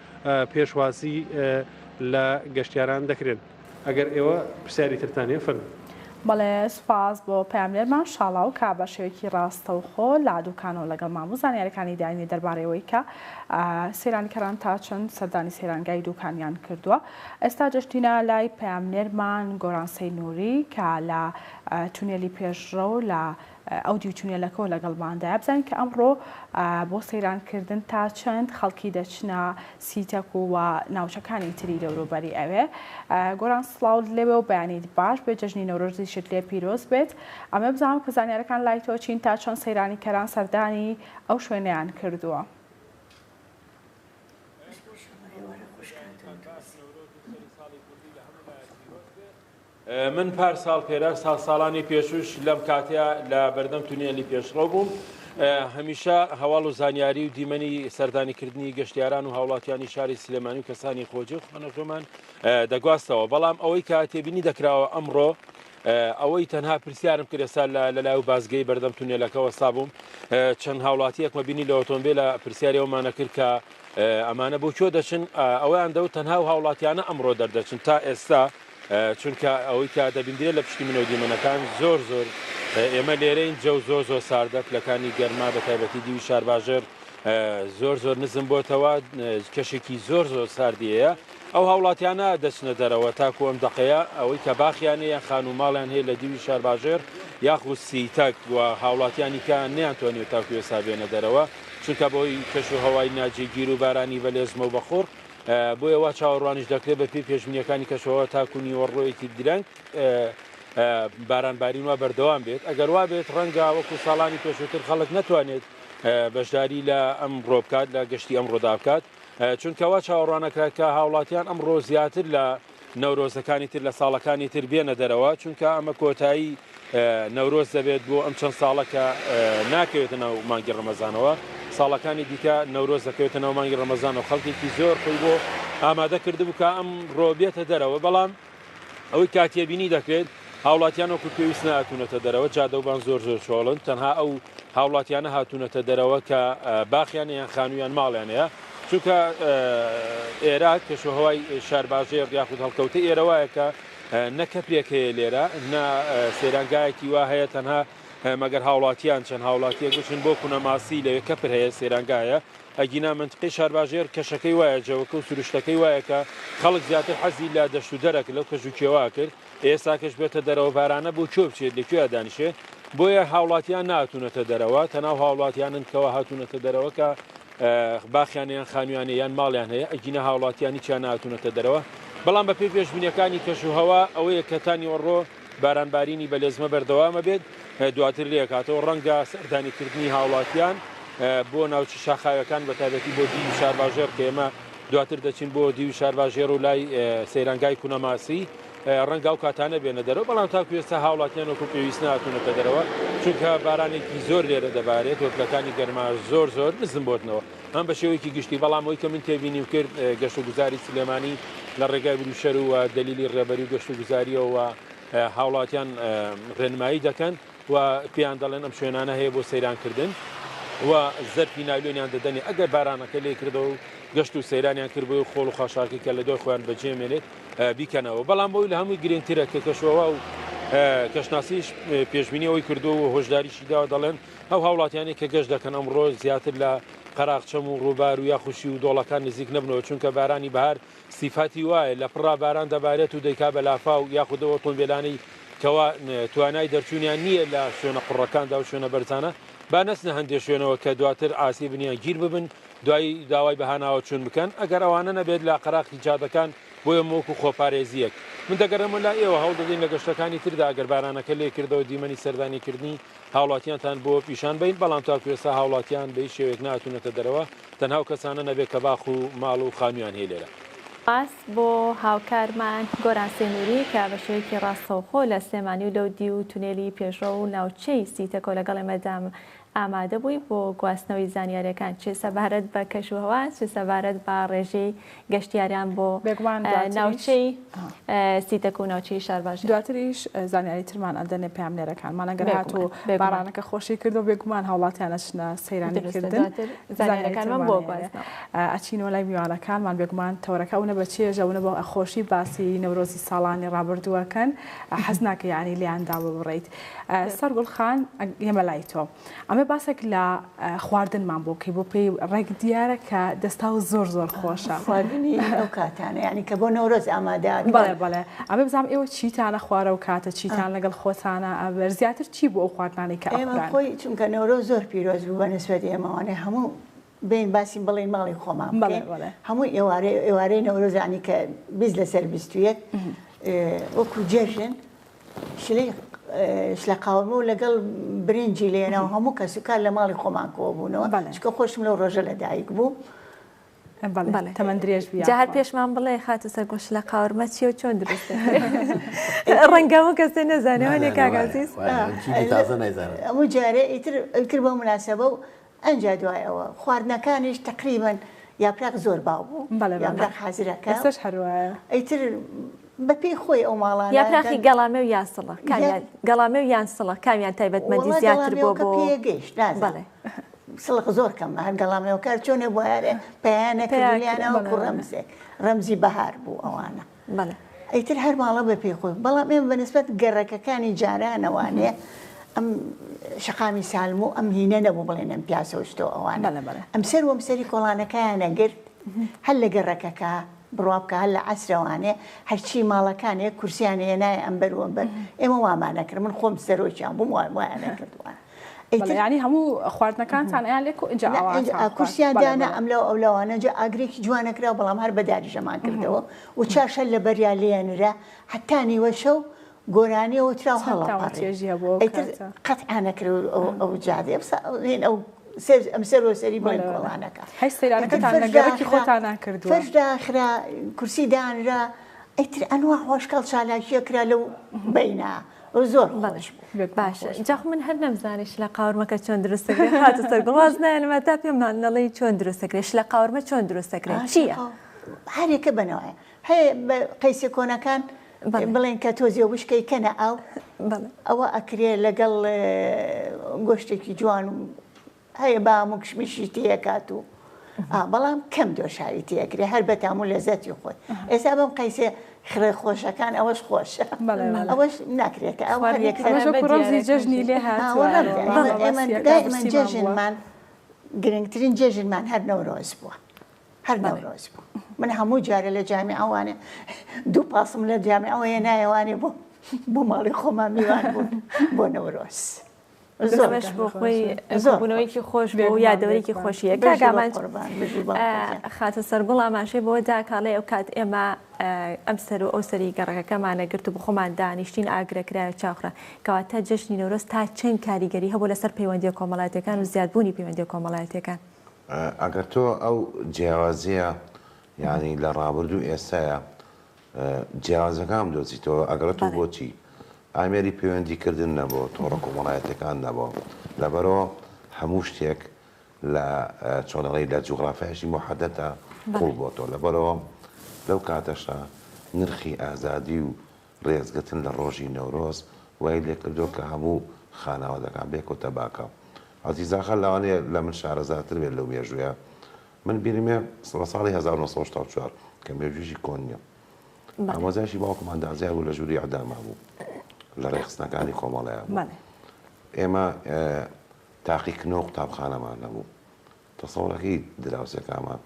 پێشوازی لە گەشتیاران دەکرێن ئەگەر ئێوە پرسیاری ترتانێ فەرموو. بەڵێ سوپاس بۆ پامێرمان شاڵاو کا بە شێوەیەکی ڕاستە و خۆ لا دوکانەوە لەگەڵ مامۆ زانیاریەکانی داینی دەربارەوەی کە سەیرانکەران تا چەند سەردانی سەیرانگای دوکانیان کردووە. ئێستا جەشتینە لای پامێرمان گۆران سەینووری کە لە تونێلی پێشڕە و لە ئەو دیوچونێلەکەەوە لەگەڵماندایە بزانین کە ئەمڕۆ بۆ سەیرانکردن تا چەند خەڵکی دەچنە سیتەک و ناوچەکانی تری دەوروبەری ئەوێ گۆران سڵاو لێوێ و بەیانیت باش بێ جەژنی نەورۆزیشت لێ پیرۆز بێت ئەمە بزانم کە زانیارەکان لای تۆ چین تا چەند سەیرانی کەران سەردانی ئەو شوێنەیان کردووە. من پارساڵ پێرە ساڵانی پێشوش لەم کاتەیە لە بەردەم تونێلی پێشڕۆ بووم هەمیشە هەواڵ و زانیاری و دیمەنی سەردانیکردنی گەشتیاران و هاوڵاتیانی شاری سلێمانی و کەسانی خۆجێ و خانەخۆمان دەگواستەوە بەڵام ئەوەی کە تێبینی دەکراوە ئەمڕۆ ئەوەی تەنها پرسیارم کرێسا لەلای و بازگەی بەردەم تونێلەکەەوە سابووم چەند هاوڵاتیەکمە بینی لە ئۆتۆمبیلە پرسیارەوەمانە کرد کە ئەمانە بۆ چۆ دەچن ئەوەیان دەوت تەنها و هاوڵاتیانە ئەمڕۆ دەردەچن تا ئێستا چونکە ئەوەی کە دەبیندرێت لە پشتی منەوە دیمەنەکان زۆر ئێمە لێرەین جە و زۆر ساردە پلەکانی گەرما بە تایبەتی دیوی شارباژێر زۆر نزم بۆتەوە کەشێکی زۆر ساردیەیە ئەو هاوڵاتیانە دەچنە دەرەوە تاکو ئەم دەقەیە ئەوەی کە باخیانەیە خان و ماڵیان هەیە لە دیوی شارباژێر یاخود سیتەک و هاوڵاتیانی کە نەیانتوانێت تاکو ێستا بێنە دەرەوە چونکە بۆی کەش و هەوای ناجێگیر و بارانی بەلێزمە و بەخۆر بۆیەوە چاوەڕوانیش دەکرێت بە پێی پێشبینیەکانی کەشەوە تاکوونی وەڕۆیەکی درەنگ بارانبارینوە بەردەوام بێت ئەگەر وا بێت ڕەنگە وەکو ساڵانی پێشووتر خەڵک نەتوانێت بەشداری لە ئەم ڕۆبکات لە گەشتی ئەم ڕۆدا بکات چونکەوا چاوەڕوانەکرا کە هاوڵاتیان ئەمڕۆ زیاتر لە نەورۆزەکانی تر لە ساڵەکانی تر بێنە دەرەوە چونکە ئەمە کۆتایی نەورۆز دەبێت بۆ ئەم چەند ساڵەکە ناکەوێتە ناو مانگی ڕەمەزانەوە ساڵەکانی دیکە نەورۆز دەکەوێتە ناو مانگی ڕەمەزان و خەڵکێکی زۆر خۆی بۆ ئامادە کردبوو کە ئەم ڕۆبێتە دەرەوە بەڵام ئەوەی کاتێبینی دەکرێت هاوڵاتیان وەکو پێویست نهاتوونەتە دەرەوە جادەوبان زۆر شۆڵن تەنها ئەو هاوڵاتیانە هاتوونەتە دەرەوە کە باخیانیان خانوویان ماڵیانەیە چونکە عێراق کەشوهەوای شارباژێر یاخود هەڵکەوتە ئێرەوایە کە نەکەپێک هەیە لێرە نە سێرانگایەکی وا هەیە تەنها مەگەر هاوڵاتیان چەند هاوڵاتیە گوشن بۆ کوونەماسی لەوێ کەپر هەیە سێرانگایە ئەگینا منطقی شارباژێر کەشەکەی وایە جەوەکە و سروشتەکەی وایە کە خەڵک زیاتر حەزی لە دەشت و دەرەک لەو کەژوکێوا کرد ئێستا کەش بێتە دەرەوە بارانە بۆ چۆ بچێت لەکوێ دانیشێت بۆیە هاوڵاتیان ناتوونەتە دەرەوە تەناو هاوڵاتیانن کەەوە هاتوونەتە دەرەوە کە باخیانیان خانوویانە یان ماڵیان هەیە ئەگینە هاوڵاتیانی چیان ناتوونەتە دەرەوە بەڵام بە پێی پێشبینیەکانی کەشوهەوا ئەوەیە کەتانی وەڕۆ بارانبارینی بەلێزمە بەردەوامە بێت دواتر لێکاتەوە ڕەنگە سەردانیکردنی هاوڵاتیان بۆ ناوچی شاخاوەکان بە تایبەتی بۆ دیوی شارباژێر کە ئێمە دواتر دەچین بۆ دیوی شارباژێر و لای سەیرانگای کوونەماسی ڕەنگە و کاتانە بێنە دەرەوە بەڵام تاکو ئێستا هاوڵاتیان وەکو پێویست ناتوونەتە دەرەوە چونکە بارانێکی زۆر لێرە دەبارێت وەکلەکانی گەرما زۆر نزم بۆتنەوە ئەم بە شێوەیەکی گشتی بەڵامەوەی کە من تێبینی و کرد گەشت و گوزاری سلێمانی لە ڕێگای بروشەر و دەلیلی ڕێبەری و گەشت و گوزاریەوە هاوڵاتیان ڕێنمایی دەکەن و پێیان دەڵێن ئەم شوێنانە هەیە بۆ سەیرانکردن و زەرفی نایلۆنیان دەدەنی ئەگەر بارانەکە لێ کردەوە و گەشت و سەیرانیان کرد بۆ خۆڵ و خاشاکی کە لە دوای خۆیان بەجێمێنێت بیکەنەوە بەڵام بۆی لە هەمووی گرنگترە کە کەشەوە و کەشناسیش پێشبینیەوەی کردو و هۆشداریشی داوە دەڵێن ئەو هاوڵاتیانی کە گەشت دەکەن ئەمڕۆ زیاتر لە قەراقچەم و ڕووبار و یاخوشی و دۆڵەکان نزیک نەبنەوە چونکە بارانی بەهار سیفاتی وایە لە پڕا باران دەبارێت و دەیکا بە لافا و یاخودەوە ئۆتۆمبیلانەی کەوا توانای دەرچوونیان نییە لە شوێنە قوڕەکاندا و شوێنە بەرزانە با نەچنە هەندێک شوێنەوە کە دواتر ئاسی بنیان گیر ببن دوای داوای بەهاناوە چون بکەن ئەگەر ئەوانە نەبێت لە قەراقی جادەکان بۆیە مۆک و خۆپارێزیەک من دەگەڕێمە لا ئێوە هەوڵ دەدەین لە گەشتەکانی تردا ئەگەر بارانەکە لێ کردەوە دیمەنی سەردانیکردنی هاوڵاتیانتان بۆ پیشان بین بەڵام تاکو ئێستا هاوڵاتیان بە شێوێک ناتونێتە دەرەوە تەنها کەسانە نەبێت کە باخ و ماڵ و خانویان هەیە لێرە. باس بۆ هاوکارمان گۆران سێنووری کە بە شێوەیەکی ڕاستەوخۆ لە سلێمانی و لەو دی و تونێلی پێشڕۆ و ناوچەی سیتەکۆ لەگەڵ ئێمەدام ئامادە بووی بۆ گواستنەوەی زانیاریەکان چێ سەبارەت بە کەشوهەوا چ سەبارەت بە ڕێژەی گەشتیاریان بۆ ناوچەی سیتەکە و ناوچەی شارباژ. دواتریش زانیاری ترمان ئەدەنێ پامنێرەکانمان ئەگەر هاتوو بارانەکە خۆشی کردو بێگومان هاوڵاتیانەچنە سەیرانیکردن زانیاریەکانمان بۆ ئەچینەوە لای میوانەکانمان بێگومان تەورەکە ئەوە بە چێژەونە بۆ خۆشی باسی نەورۆزی ساڵانی ڕابردووەکەن حەز ناکە یانی لیاندا بڕیت. سەرگوڵ خان ئێمە لای تۆ ئەمە باسێک لە خواردنمان بۆکەی بۆ پێی ڕێک دیارە کە دەستا و زۆر زۆر خۆشە خواردنی ئەو کاتانە یعنی کە بۆ نەورۆز ئامادە. بەڵێ ئەمە بزانام ئێوە چیتانە خوارە و کاتە چیتان لەگەڵ خۆتانە ئەبەر زیاتر چی بۆ ئەو خواردنانی کە ئێمە خۆی چونکە نەورۆز زۆر پیرۆز بوو بە نسبەت ئێمەوانێ هەموو بین باسی بڵین ماڵی خۆمان هەموو ئێوارەی نەورۆزانی کە بیست لەسەر بیستویەک وەکو جێژن شلەی شلە قاوەمە و لەگەڵ برنجی لێنەوە هەموو کەسوکار لە ماڵی خۆمان کۆ بوونەوە چکە خۆشم لەو ڕۆژە لەدایک بوو. تەمەەن درێژ جار پێشمان بڵێ خاتە سەر گۆشت لە قاورمە چی و چۆن دروستە ڕەنگەمە کەسێ نەزانێوانێ کاگازیز ئەموو جارێ ئیتر بۆ مناسەبە و ئەنجا دوایەوە خواردنەکانیش تقریبن یاپراق زۆر باو بوو یاپراق حازرەکە ئیتر بەپێی خۆی ئەو ماڵانە یاپراقی گەڵامە و یاسڵە گەڵامە و یانسڵە کامیان تایبەتمەندی زیاتر بۆ پێگەشت نازڵێ سڵق زۆر کەم هەر گەڵامەوە کار چۆنێ بۆ هەرێ پەیانەکەیانەوە ڕەمزێک ڕەمزی بەهار بوو ئەوانە ئەیتر هەر ماڵە بەپێی خۆی بەڵام ئێمە بەنسبەت گەڕەکەکانی جارانەوانێ ئەم شقامی سالم و ئەم هینە نەبوو بڵێن ئەم پیاسەوەشتۆ ئەوانە ئەم سەر وەم سەری کۆڵانەکەیانە گرت هەر لە گەڕەکەکە بڕوا بکە هەر لە عەسرەوانێ هەرچی ماڵەکانێ کورسیانەیە نایە ئەم بەروەمبەر ئێمە وامانەکرد من خۆم سەرۆکیان بووم وایانە کردووە ینی هەموو خواردنەکان ئەیان لێ کورسیان دانا ئەم لەو ئەو لەوانە ئاگرێکی جوانەکرا بەڵام هەر بەداری ژەمان کردەوە و چاشە لە بەریا لێنرا حتانی وەشە و گۆرانیەوە تراو هەڵاپارێژیە بۆ قەتعانەکرد ئەو جادێ ئەو ئەم سەرۆسەری بڵێن کۆڵانەکە هەی سەیرانەکەتان لەگەڕێکی خۆتان ناکردووە فەشداخرا کورسی دانرا ئەیتر ئەنوا خۆشکەڵ چالاکیە کرا لەو بەینا زۆر باشە جاخ من هەر نەمزانیش لە قاورمەکە چۆن دروستەکرێت هاتە سەرگڵاز نایەنمە تا پێمان نەڵی چۆن دروستەکرێت لە قاورمە چۆن دروستەکرێت چییە؟ هەرێکە بنەوەیە هەیە قەیسە کۆنەکان بڵێن کە تۆزیە وشکەی کەنە ئەو ئەوە ئەکرێ لەگەڵ گۆشتێکی جوان و هەیە با موکشمیشی تێکات و بەڵام کەم دۆشاوی تێکرێ هەر بەتام و لەزەتی خۆی ئێستا بەم قەیسێ خڕە خۆشەکان ئەوەش خۆشە ئەوەش ناکرێتە ئەو ڕەمزی جەژنی لێ هاتووە جێژنمان گرنگترین جێژنمان هەر نەورۆز بووە هەر نەورۆز بوو من هەموو جارە لە جامیعەوانێ دوو پاسم لە جامیعەوە نایەوانێ بۆ ماڵی خۆمان میوان بوون بۆ نەورۆز زۆرش بۆ خۆی زۆربوونەوەیکی خۆش بۆ و یادەوەرێکی خۆشیە کاگامان خاتە سەرگوڵ ئاماشەی بۆ داکاڵێ ئەو کات ئێمە ئەم سەر و ئەو سەری گەڕەکەمانە گرت و بە خۆمان دانیشتین ئاگرەکرایە چاخرا کەواتە جەژنی نەورۆز تا چەند کاریگەری هەبوو لەسەر پەیوەندی کۆمەڵایەتەکان و زیادبوونی پەیوەندی کۆمەڵایەتەکان ئەگەر تۆ ئەو جیاوازیە یعنی لە ڕابردوو ئێستاە جیاوازەکان دۆزیتەوە ئەگەرەوە بۆچی ئامێری پەیوەندیکردن نەبوو تۆڕە کۆمەڵایەتەکان نەبوو لەبەرەوە هەموو شتێک لە چۆنەڵی لە جوغرافایشی محەدەتە قوڵ بۆتەوە لەبەرەوە لەو کاتەشە نرخی ئازادی و ڕێزگەتن لە ڕۆژی نەورۆز وای لێ کردو کە هەموو خانەوادەکان بێک و تەباکە عەزیزاخە لەوانەیە لە من شارەزاتر بێت لەو مێژوویە من بیرمێ ساڵی 1964 کە مێژوویی کۆن نییە ئامۆزایشی باوکمان دازیار بوو لە ژووری عەداما بوو لە ڕێخستنەکانی کۆمەڵایە بوو ئێمە تاقیکردنەوە قوتابخانەمان نەبوو تەسەوڕەکەی دراوسەکەمان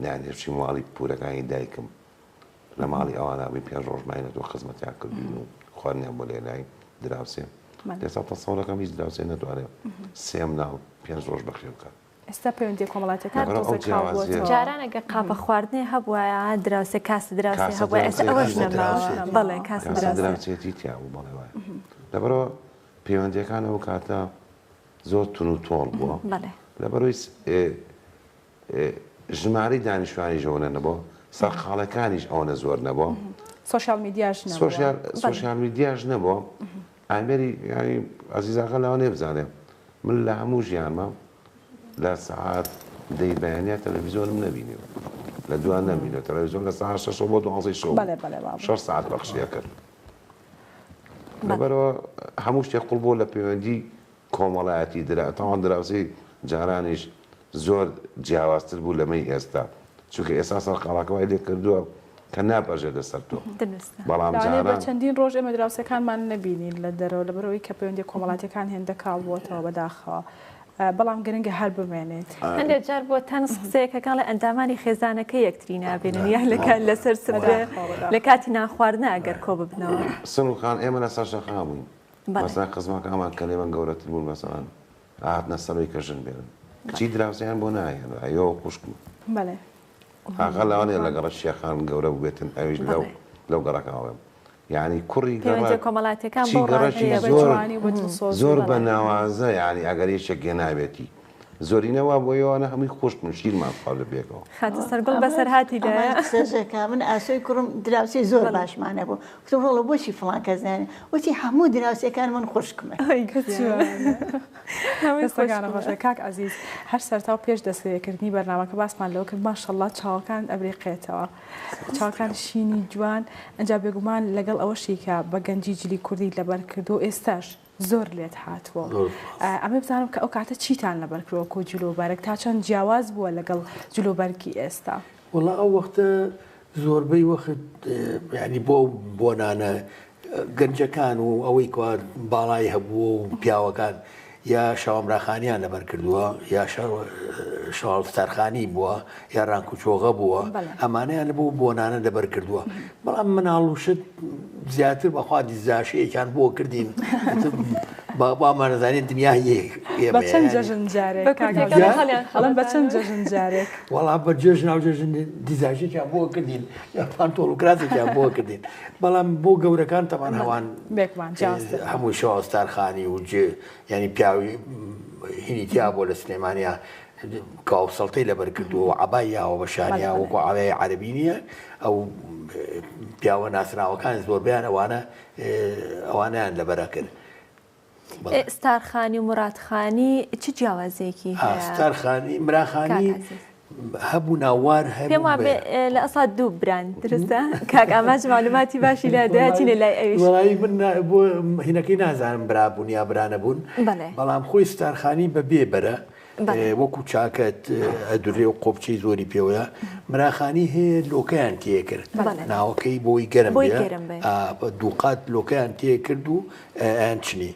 نانێشی ماڵی پورەکانی دایکم لە ماڵی ئەوانە بێ پێنج ڕۆژماینەوە خزمەتیان کردین و خواردنیان بۆ لێنای دراوسێ ئێستا تەسەوڕەکەم هیچ دراوسێ نەتوانێت سێم ناو پێنج ڕۆژ بەخێ بکات ئێستا پەیوەندی کۆمەڵاتەکان جاران ئەگە قاپە خواردنێ هەبووە دراوسێ کاس دراوسێ هەبووە ئێستا ئەوەش نەماوە بەڵێ کاس دراوسێتی تیا بوو بەڵێ وایە لەبەرەوە پەیوەندیەکان ئەو کاتە زۆر تون و تۆڵ بووە لەبەرەوەی ژمارەی دانیشتوانی ژەونە نەبووە سەرقاڵەکانیش ئەوەنە زۆر نەبووە سۆشیال میدیاش نەبووە ئامێری ینی عەزیزاکە لەوانێ بزانێ من لە هەموو ژیانمە لە سەعات دەی بەیانیا تەلەڤیزۆنم نەبینیوە لە دوان نەبینێت تەلەڤیزۆن لە ساعت 6 بۆ 12 شەو 6 ساعت بەخشیە کرد لەبەرەوە هەموو شتێک قوڵ بۆ لە پەیوەندی کۆمەڵایەتی تاوان دراوسەی جارانیش زۆر جیاوازتر بوو لەمەی ئێستا چونکە ئێستا سەرقاڵاکەوای لێ کردووە کە ناپەژێت لەسەر تۆ بەڵام جاران چەندین ڕۆژ ئێمە دراوسەکانمان نەبینین لە دەرەوە لەبەرەوەی کە پەیوەندی کۆمەڵاتیەکان هێندە کاڵبووەتەوە بەداخەوە بەڵام گرنگە هەر بمێنێت هەندێک جار بۆ تەنس قسەیەکەکان لە ئەندامانی خێزانەکە یەکتری نابێنن یا لەسەر سفرە لە کاتی ناخواردنە ئەگەر کۆ ببنەوە سنوخان ئێمە لەسەر شەقا بووین مەسا قزمەکەمان کەلێمە گەورەتر بوون مەسەڵەن هاتنە سەرەوەی کەژن بێنن کچی دراوسیان بۆ نایەن ئەیەوە خوشک بوو ئاغا لەوانەیە لەگەڕە شێخان گەورە بێتن ئەویش لەو گەڕەکەوەم یعنی کوڕی کۆمەڵاتەکان زۆر بە ناوازە ینی ئەگەر یەکێک گێنابێتی زۆرینەوە بۆ ئێوانە هەمووی خۆشت من شیرمان خاڵ لە بێکەوە خاتە سەرگڵ بەسەر هاتی سەرژەکە من ئاسۆی کوڕم دراوسی زۆر باشمانە بوو کتم ڕۆڵە بۆچی فڵان کەس زانێ وتی هەموو دراوسەکان من خوشکمە کاک عزیز هەر سەرتا و پێش دەستکردنی بەرنامەکە باسمان لەوە کرد ماشەڵڵا چاوەکان ئەبرێقێتەوە چاوەکان شینی جوان ئەنجا بێگومان لەگەڵ ئەوەشی کە بە گەنجی جلی کوردی لەبەر کردو ئێستاش زۆر لێت هاتووە ئەمە بزانم کە ئەو کاتە چیتان لەبەرکرەوە کۆ جلۆبارێک تا چەند جیاواز بووە لەگەڵ جلۆبەرکی ئێستا وڵا ئەو وەختە زۆربەی وەخت ینی بۆ نانە گەنجەکان و ئەوەی کوار باڵای هەبووە و پیاوەکان یا شاوەمراخانیان لەبەر کردووە یا شاڵستارخانی بووە یا ڕانکوچۆغە بووە ئەمانەیان لە بۆ بۆنانە لەبەر کردووە بەڵام مناڵوشت زیاتر بەخوا دیزاشەیەکیان بۆ کردین بامانەزانێت دنیا بەچەند جەژن جارێک بەچەند جەژن جارێک وەڵام بە جێژ ناو جێژن دیزاژێکیان بۆ کردین یا پانتۆڵوکراسێکیان بۆ کردین بەڵام بۆ گەورەکان تەمان هەوان هەمووی شاوەستارخانی و ینی پیاوی هینیتیا بۆ لە سلێمانیا کاوسەڵتەی لەبەر کردووە عەباییاوە بەشانیا وەکو عەبای عەرەبی نییە ئەو پیاوە ناسراوەکان زۆربیان ئەوانیان لەبەرە کرد ستارخانی و مرادخانی چ جیاوازێکی ستارخانی مراخانی هەبوو ناوار پێم وابێ لە ئەسا دوو بران درستە کاک ئاماژ معلوماتی باشی لە دەهاتینە لای ئەویش وەڵی من بۆ هینەکەی نازانم برابوون یا برانە بوون بەڵام خۆی ستارخانی بە بێبەرە وەکو چاکەت ئەدورێ و قۆبچەی زۆری پێوەیە مراخانی هەیە لۆکەیان تێکرد ناوەکەی بۆی گەرم دووقات لۆکەیان تێکرد و ئەچنی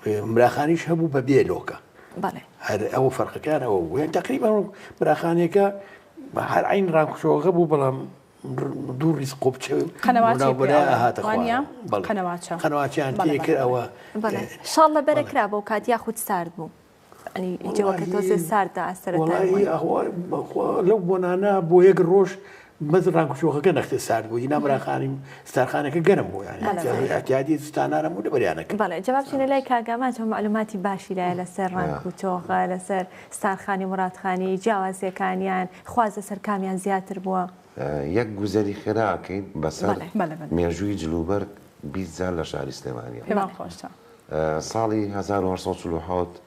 مراخانیش هەبوو بە بێ لۆکە هەر ئەوە فەرقەکان ئەوە بوو تقریبا مراخانێکە هەر عین ڕانکوچۆغە بوو بەڵام دوو ڕیز قۆبچە قەنەواچیان تێکرد ئەوە شاڵ لە بەرەکرا بۆ کات یاخود سارد بوو جوەکە تۆزێ ساردا لەو بۆنانە بۆ یەک ڕۆژ بەز ڕانکوچۆغەکە نەختە سارد بوو هینا مراخانی ستارخانەکە گەرم بوو ئەتیادی زستانانە بوو لەبەریانەکە بەڵێ جوابچینە لای کاگامان چۆن معلوماتی باشی لایە لەسەر ڕانکوچۆغە لەسەر ستارخانی مرادخانی جیاوازیەکانیان خوازە سەر کامیان زیاتر بووە یەک گوزەری خێراکەین بەسەر مێژووی جلوبەر 20 جار لە شاری سلێمانیا ساڵی 1940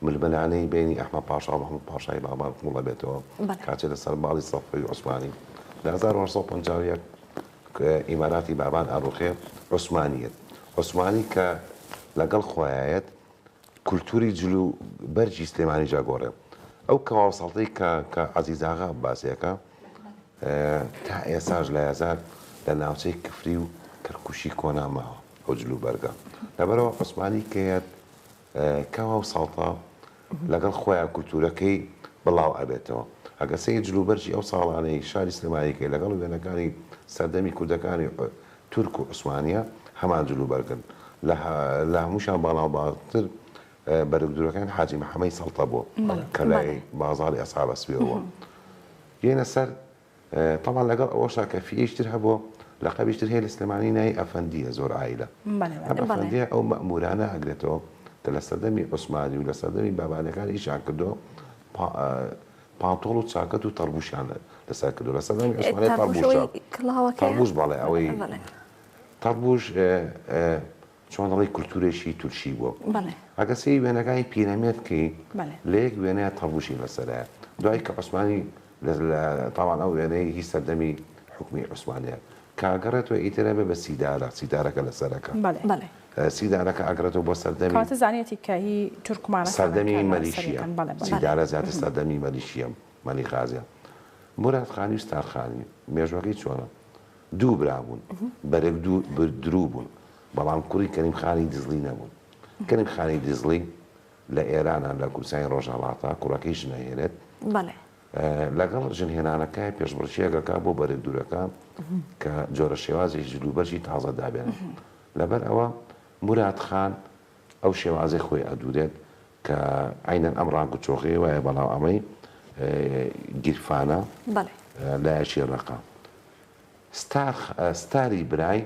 ملبەلانەی بینی ئەحمەد پاشا و محموود پاشای بابان کوڵە بێتەوە کاتێ لەسەر باڵی سەفەی عوسمانی لە 1950 ئیماراتی بابان ئاڕوخێ عوسمانیەت عوسمانی کە لەگەڵ خۆیایەت کولتوری جلو بەرجی سلێمانی جاگۆڕێ ئەو کەواوسەڵتەی کە عەزیزاغا باسیەکە تا ئێساش لە یازار لە ناوچەی کفری و کەرکوشی کۆناماوە ئەو جلو بەرگە لەبەرەوە عوسمانی کەیەت کەوا ساڵتا لەگەڵ خۆیان کولتورەکەی بڵاو ئەبێتەوە ئەگە سەی جلوبەرجی ئەو ساڵانەی شاری سلێمانیەکەی لەگەڵ وێنەکانی سەردەمی کوردەکانی تورک و عوسمانیە هەمان جلوبەرگن لە هەمووشان باڵاوباتر بەرگدورەکان حاجی محەمەی سەڵتە بوو کە لای بازاڕی ئەسحاب ئەسپیەوە یێنە سەر طبعا لەگەڵ ئەوەشا کە فیشتر هەبوو لەقەبیشتر هەیە لە سلێمانی ناوی ئەفەندیە زۆر عایلە ئەم ئەفەندیە ئەو مەئمورانە ئەگرێتەوە کە لە سەردەمی عوسمانی و لە سەردەمی بابانەکان ئیشان کردو پانتۆڵ و چاکەت و تەڕبوشیان لەسەر کردو لە سەردەمی عوسمانی تەڕبوش بەڵێ ئەوەی تەڕبوش چۆن دەڵی کولتورێکی تورکی بووە ئەگەسی وێنەکانی پیرەمێردکەی لە یەک وێنەیە تەڕبوشی لەسەرە دوای کە عوسمانی تاوان ئەو وێنەی هیچ سەردەمی حکومی عوسمانیە کاگەڕێتەوە ئیترە بە سیدارەکە لەسەرەکە سیدارەکە ئەگرێتەوە بۆ سەردەمی کاتەزانێتی کە هی تورکمانە سەردەمی مەلیشیە سیدارە زیاتر سەردەمی مەلیشیە مەلی غازیە مراد خانی و ستارخانی مێژوەکەی چۆنە دوو برابوون بەرەک درو بوون بەڵام کوڕی کەریم خانی دزلی نەبوون کەریم خانی دزلی لە ئێرانە لە کورسانی ڕۆژهەڵاتە کوڕەکەی ژنەهێنێت لەگەڵ ژنهێنانەکە پێشبڕچیەکەکە بۆ بەرەک دوورەکان کە جۆرە شێوازی جلوبەرژی تازە دابێنن لەبەر ئەوە مراد خان ئەو شێوازەی خۆی ئەدورێت کە عینەن ئەم ڕانکوچۆخی وایە بەڵاو ئەمەی گیرفانە لایەکی ڕقا ستاری برای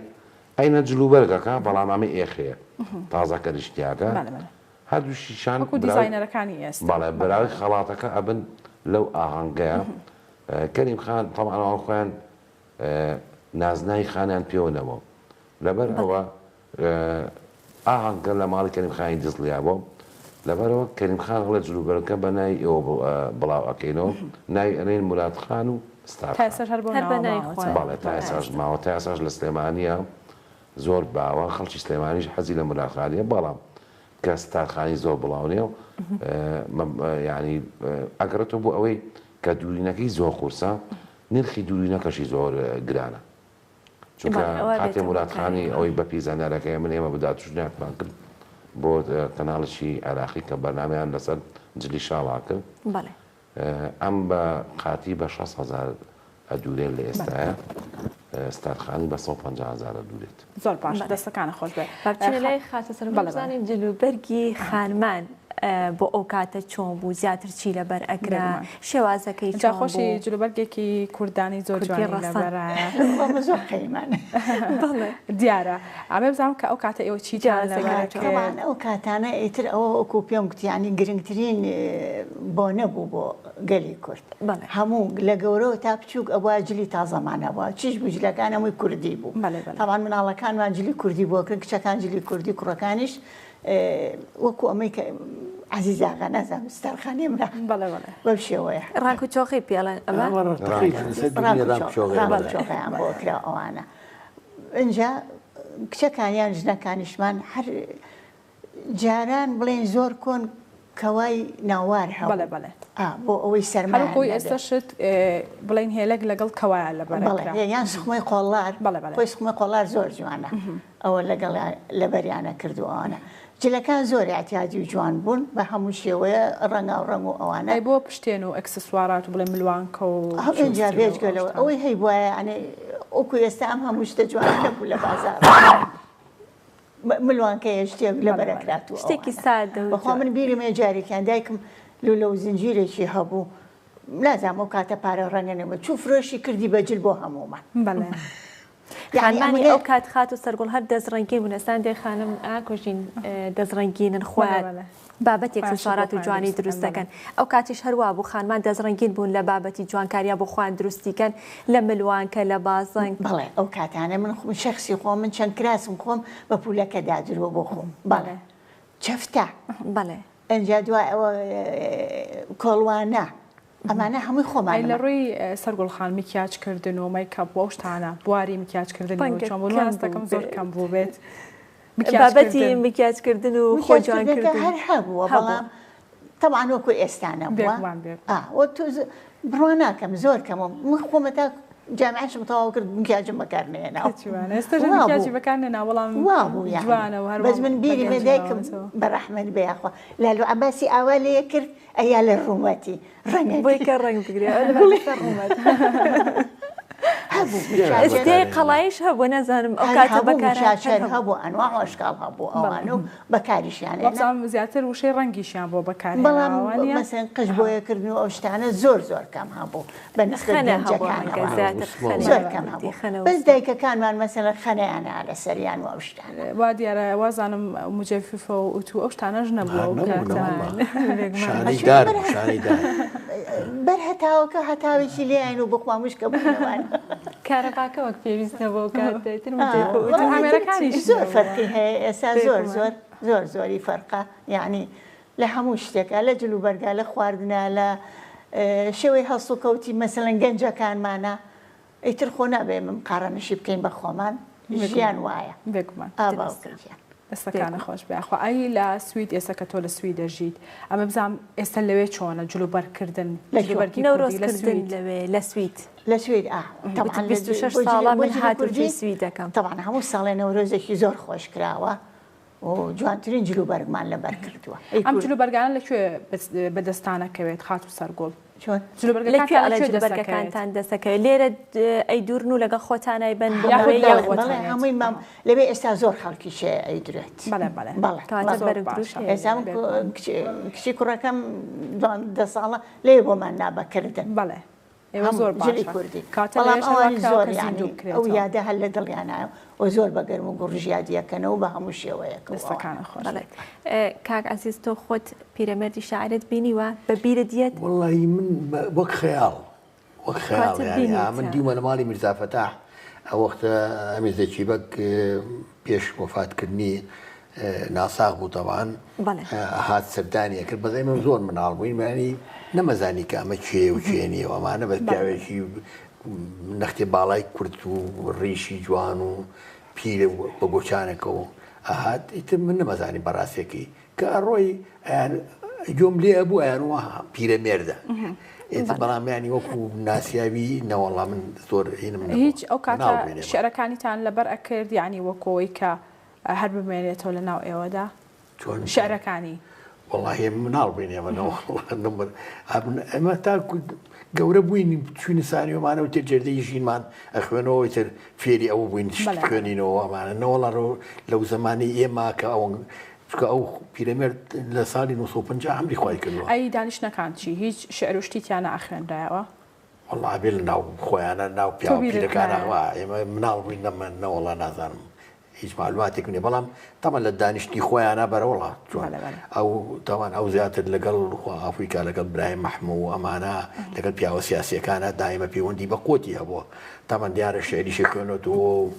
ئەینە جلوبەرگەکە بەڵام ئەمە ئێخەیە تازە کەریشتیاکە هەردووشیشان دیزاینەرەکانی ئێستا بەڵێ بەراوی خەڵاتەکە ئەبن لەو ئاهەنگەیە کەریم خان تەمانەوە خۆیان نازنای خانیان پێوەنەوە لەبەر ئەوە ئاهەنگە لە ماڵی کەریم خانی دزڵیا بوو لەبەرەوە کەریم خان هەڵە جلوبەرەکە بە ناوی ئێوە بڵاو ئەکەینەوە ناوی ئەنێن مراد خان و بەڵێ تا ئێساش ماوە تا ئێساش لە سلێمانیە زۆر باوە خەڵکی سلێمانیش حەزی لە مرادخانیە بەڵام کە ستارخانی زۆر بڵاونێ و ینی ئەگەڕێتەوە بۆ ئەوەی کە دوورینەکەی زۆر قورسە نرخی دوورینەکەشی زۆر گرانە چونکە کاتێ مرادخانی ئەوەی بە پیزانەرەکەی من ئێمە بداتوژنیاتمان کرد بۆ کەناڵشی عێراقی کە بەرنامەیان لەسەر جلی شاڵا کرد ئەم بە قاتی بە 6,000 ئەدورێن لە ئێستاە ستارخانی بە 150,000 دوورێت زۆر باش دەستەکانە خۆش بێت بچینە لای خاتە سەر بزانین جلوبەرگی خانمان بۆ ئەو کاتە چۆن بوو زیاتر چی لەبەر ئەکرا شێوازەکەی جا خۆشی جلوبەرگێکی کوردانی زۆر جوانی لەبەرایە زۆر قەیمان دیارە ئەمێ بزانم کە ئەو کاتە ئێوە چی جیان ئەو کاتانە ئیتر ئەوە وەکو پێم گوتیانی گرنگترین بۆ نەبوو بۆ گەلی کورد هەموو لە گەورەوە تا بچووک ئەوە جلی تازەمانە بووە چیش بوجلەکان هەمووی کوردی بوو تاوان مناڵەکانمان جلی کوردی بۆ کرد کچەکان جلی کوردی کوڕەکانیش وەکو ئەمەی کە عزیزاغا نازانم ستارخانی مرا بەو شێوەیە ڕانک و چۆخی پێڵێن ڕانکوچۆخیان بۆ کرا ئەوانە ئەنجا کچەکانیان ژنەکانیشمان هەر جاران بڵێن زۆر کۆن کەوای ناوار هەبوو بۆ ئەوەی سەرماکۆی ئێستا شت بڵین هێلک لەگەڵ کەوایە لەبەر یان سخمەی قۆڵار خۆی سخمەی قۆڵار زۆر جوانە ئەوە لەگەڵ لەبەریانە کردووانە جلەکان زۆر احتیاجی و جوان بوون بە هەموو شێوەیە ڕەنگا و ڕەنگ و ئەوانە بۆ پشتێن و ئەکسسوارات و بڵێ ملوانکە و ئەوجا بێجگەلەوە ئەوەی هەی وایە ئەنێ ئەوکو ئێستا ئەم هەموو شتە جوان نەبوو لە بازار ملوانکەیە شتێک لەبەرەکراتوە شتێکی سادە بەخوا من بیرمێ جارێکیان دایکم لولە و زنجیرێکی هەبوو لازم ئەو کاتە پارە ڕەنگە نەبوو چوو فرۆشی کردی بەجل بۆ هەمومان خانمانی ئەو کات خات و سەرگوڵ هەر دەزڕەنگی بوونەستان دێ خانم ئاکۆژین دەزڕەنگینن خوارد بابەتێک سوارات و جوانی دروست دەکەن ئەو کاتیش هەروە بوو خانمان دەزڕەنگین بوون لە بابەتی جوانکاریە بۆ خوان دروستیکەن لە ملوانکە لە بازنگ بڵێ ئەو کاتانە من شخصی خۆم من چەند کراسم خۆم بە پولەکە دادرۆ بۆ خۆم بەڵێ چەفتە بەڵێ ئەنجا دوای ئەوە کۆڵوانە ئەمانە هەمووی خۆمان لە ڕووی سەرگوڵخان میکیاجکردن و مەیکەپ بۆ شتانە بواری میکیاجکردن چۆن زۆر کەم بوو بێت بابەتی میکیاجکردن و خۆجوانکردن هەر هەبووە بەڵام تەمان وەکو ئێستانە بووە تو بڕوا ناکەم زۆر کەمەوە من خۆمە تا جامعشم تەواو کرد مکیاجم بەکارنێنا بەس من بیری بەدایکم بەڕەحمەت بەیاخوا لالو عەباسی ئاوا لێ کرد ئەیا لە ڕوومەتی ڕەنگە بۆی کە ڕەنگ بگرێ ئەستێ قەڵایش هەبوو نەزانم ئەو کاتە بەکارشار هەبوو ئەنواع ئەشکال هەبوو ئەوانە و بەکاریشیان زیاتر وشەی ڕەنگیشیان بۆ بەکار بەڵام مەسەن قژ بۆیەکردن و ئەو شتانە زۆر کەم هەبوو بە نسبەت زۆر کەم هەبوو بەس دایکەکانمان مەسەلەن خەنەیانە لەسەریان و ئەو شتانە وا دیارە وازانم مجەفیفە و ئوتو ئەو شتانەش نەبووە بەر هەتاوەکە هەتاوێکی لێیان و بخوامشکە بوونەوان کارەباکە وەک پێویستە بۆ کاتتر زۆر فەرقی هەیە ئێستا زۆر زۆری فەرقە یعنی لە هەموو شتێکە لە جلوبەرگا لە خواردنە لە شێوەی هەڵسو و کەوتی مەسەڵەن گەنجەکانمانە ئیتر خۆ نابێ من قارەنشی بکەین بە خۆمان ژیان وایە بێگومان ئاباوکەیان ئێستاکانە خۆش بێخوا ئەی لە سوید ئێستا کە تۆ لە سوید دەژیت ئەمە بزانام ئێستا لەوێ چۆنە جلوبەرکردن نەورۆزکردن لە سوید لە سوید 26 ساڵە من هاتووی سوید دەکەم تەوان هەموو ساڵێ نەورۆزێکی زۆر خۆش کراوە و جوانترین جلوبەرگمان لەبەر کردووە ئەم جلوبەرگانە لەکوێ بەدەستانەکەوێت خات و سەرگۆڵ جلوبەرگەکانتان دەسەکەوێت لێرە ئەیدورن و لەگە خۆتانای بن هەمووی مام لەوێ ئێستا زۆر خەڵکیشێ ئەیدرێت ئێستا کچی کوڕەکەم 10 ساڵە لێ بۆمان نابەکردن بەڵێ زۆر کوردی بەڵام ئەوانی زۆر ئەو یادە هەر لە دڵیانایە و زۆر بەگەرم و گوڕژیادیەکەنەوە بە هەموو شێوەیەکەستەکانە خۆش کاک عزیز تۆ خۆت پیرەمەردی شاعرت بینیوە بە بیرە دیێت وەڵی من وەک خەیاڵ من دیومە لە ماڵی میرزا فەتاح ئەو وەختە ئەمیزەکی بەک پێش وفاتکردنی ناساغ بوو تەوان هات سەردانیە کرد بەزای من زۆر مناڵ بووین مانی نەمەزانی کە ئەمە کێ و کێنی و ئەمانە بە پیاوێکی نەختێ باڵای کورت و ڕیشی جوان و پیرە بە گۆچانێکە و ئاهات ئیتر من نەمەزانی بەڕاستێکی کە ئەڕۆی گۆم لێ ئەبوو ئەیانوە پیرەمێردە ئێتر بەڵامیانی وەکو ناسیاوی نەوەڵام من زۆر هیچ ئەو کاتە شعرەکانیتان لەبەر ئەکرد یعنی وەکەوەی کە هەر بمێنێتەوە لە ناو ئێوەدا شعرەکانی والله مناڵ بینێمەەوە ئەمە تا گەورە بووین چوینە سانیۆمانە و تێ جێردەی ژینمان ئەخوێنەوە تر فێری ئەوە بووین خوێنینەوە ئەمانە نەوەڵ لەو زمانی ئێمە کە ئەو پیرەمێرد لە ساڵی 1950 ئەمری خوای کردەوە ئەی دانیشتەکان چی هیچ شعر و شتیتیانە ئەخوێنرایەوە والله بێ لە ناو خۆیانە ناو پیاوە پیرەکانەوە ئێمە مناڵ بووین نەوەڵا نازانم هیچ معلوماتێک نیە بەڵام تەمە لە دانیشتی خۆیانە بەرەوەڵا ئەو تاوان ئەو زیاتر لەگەڵ ئافریقا لەگەڵ برای مەحموو و ئەمانە لەگەڵ پیاوە سیاسیەکانە دایمە پەیوەندی بە قوتی هەبووە تامان دیارە شعریشی خوێنێتەوە و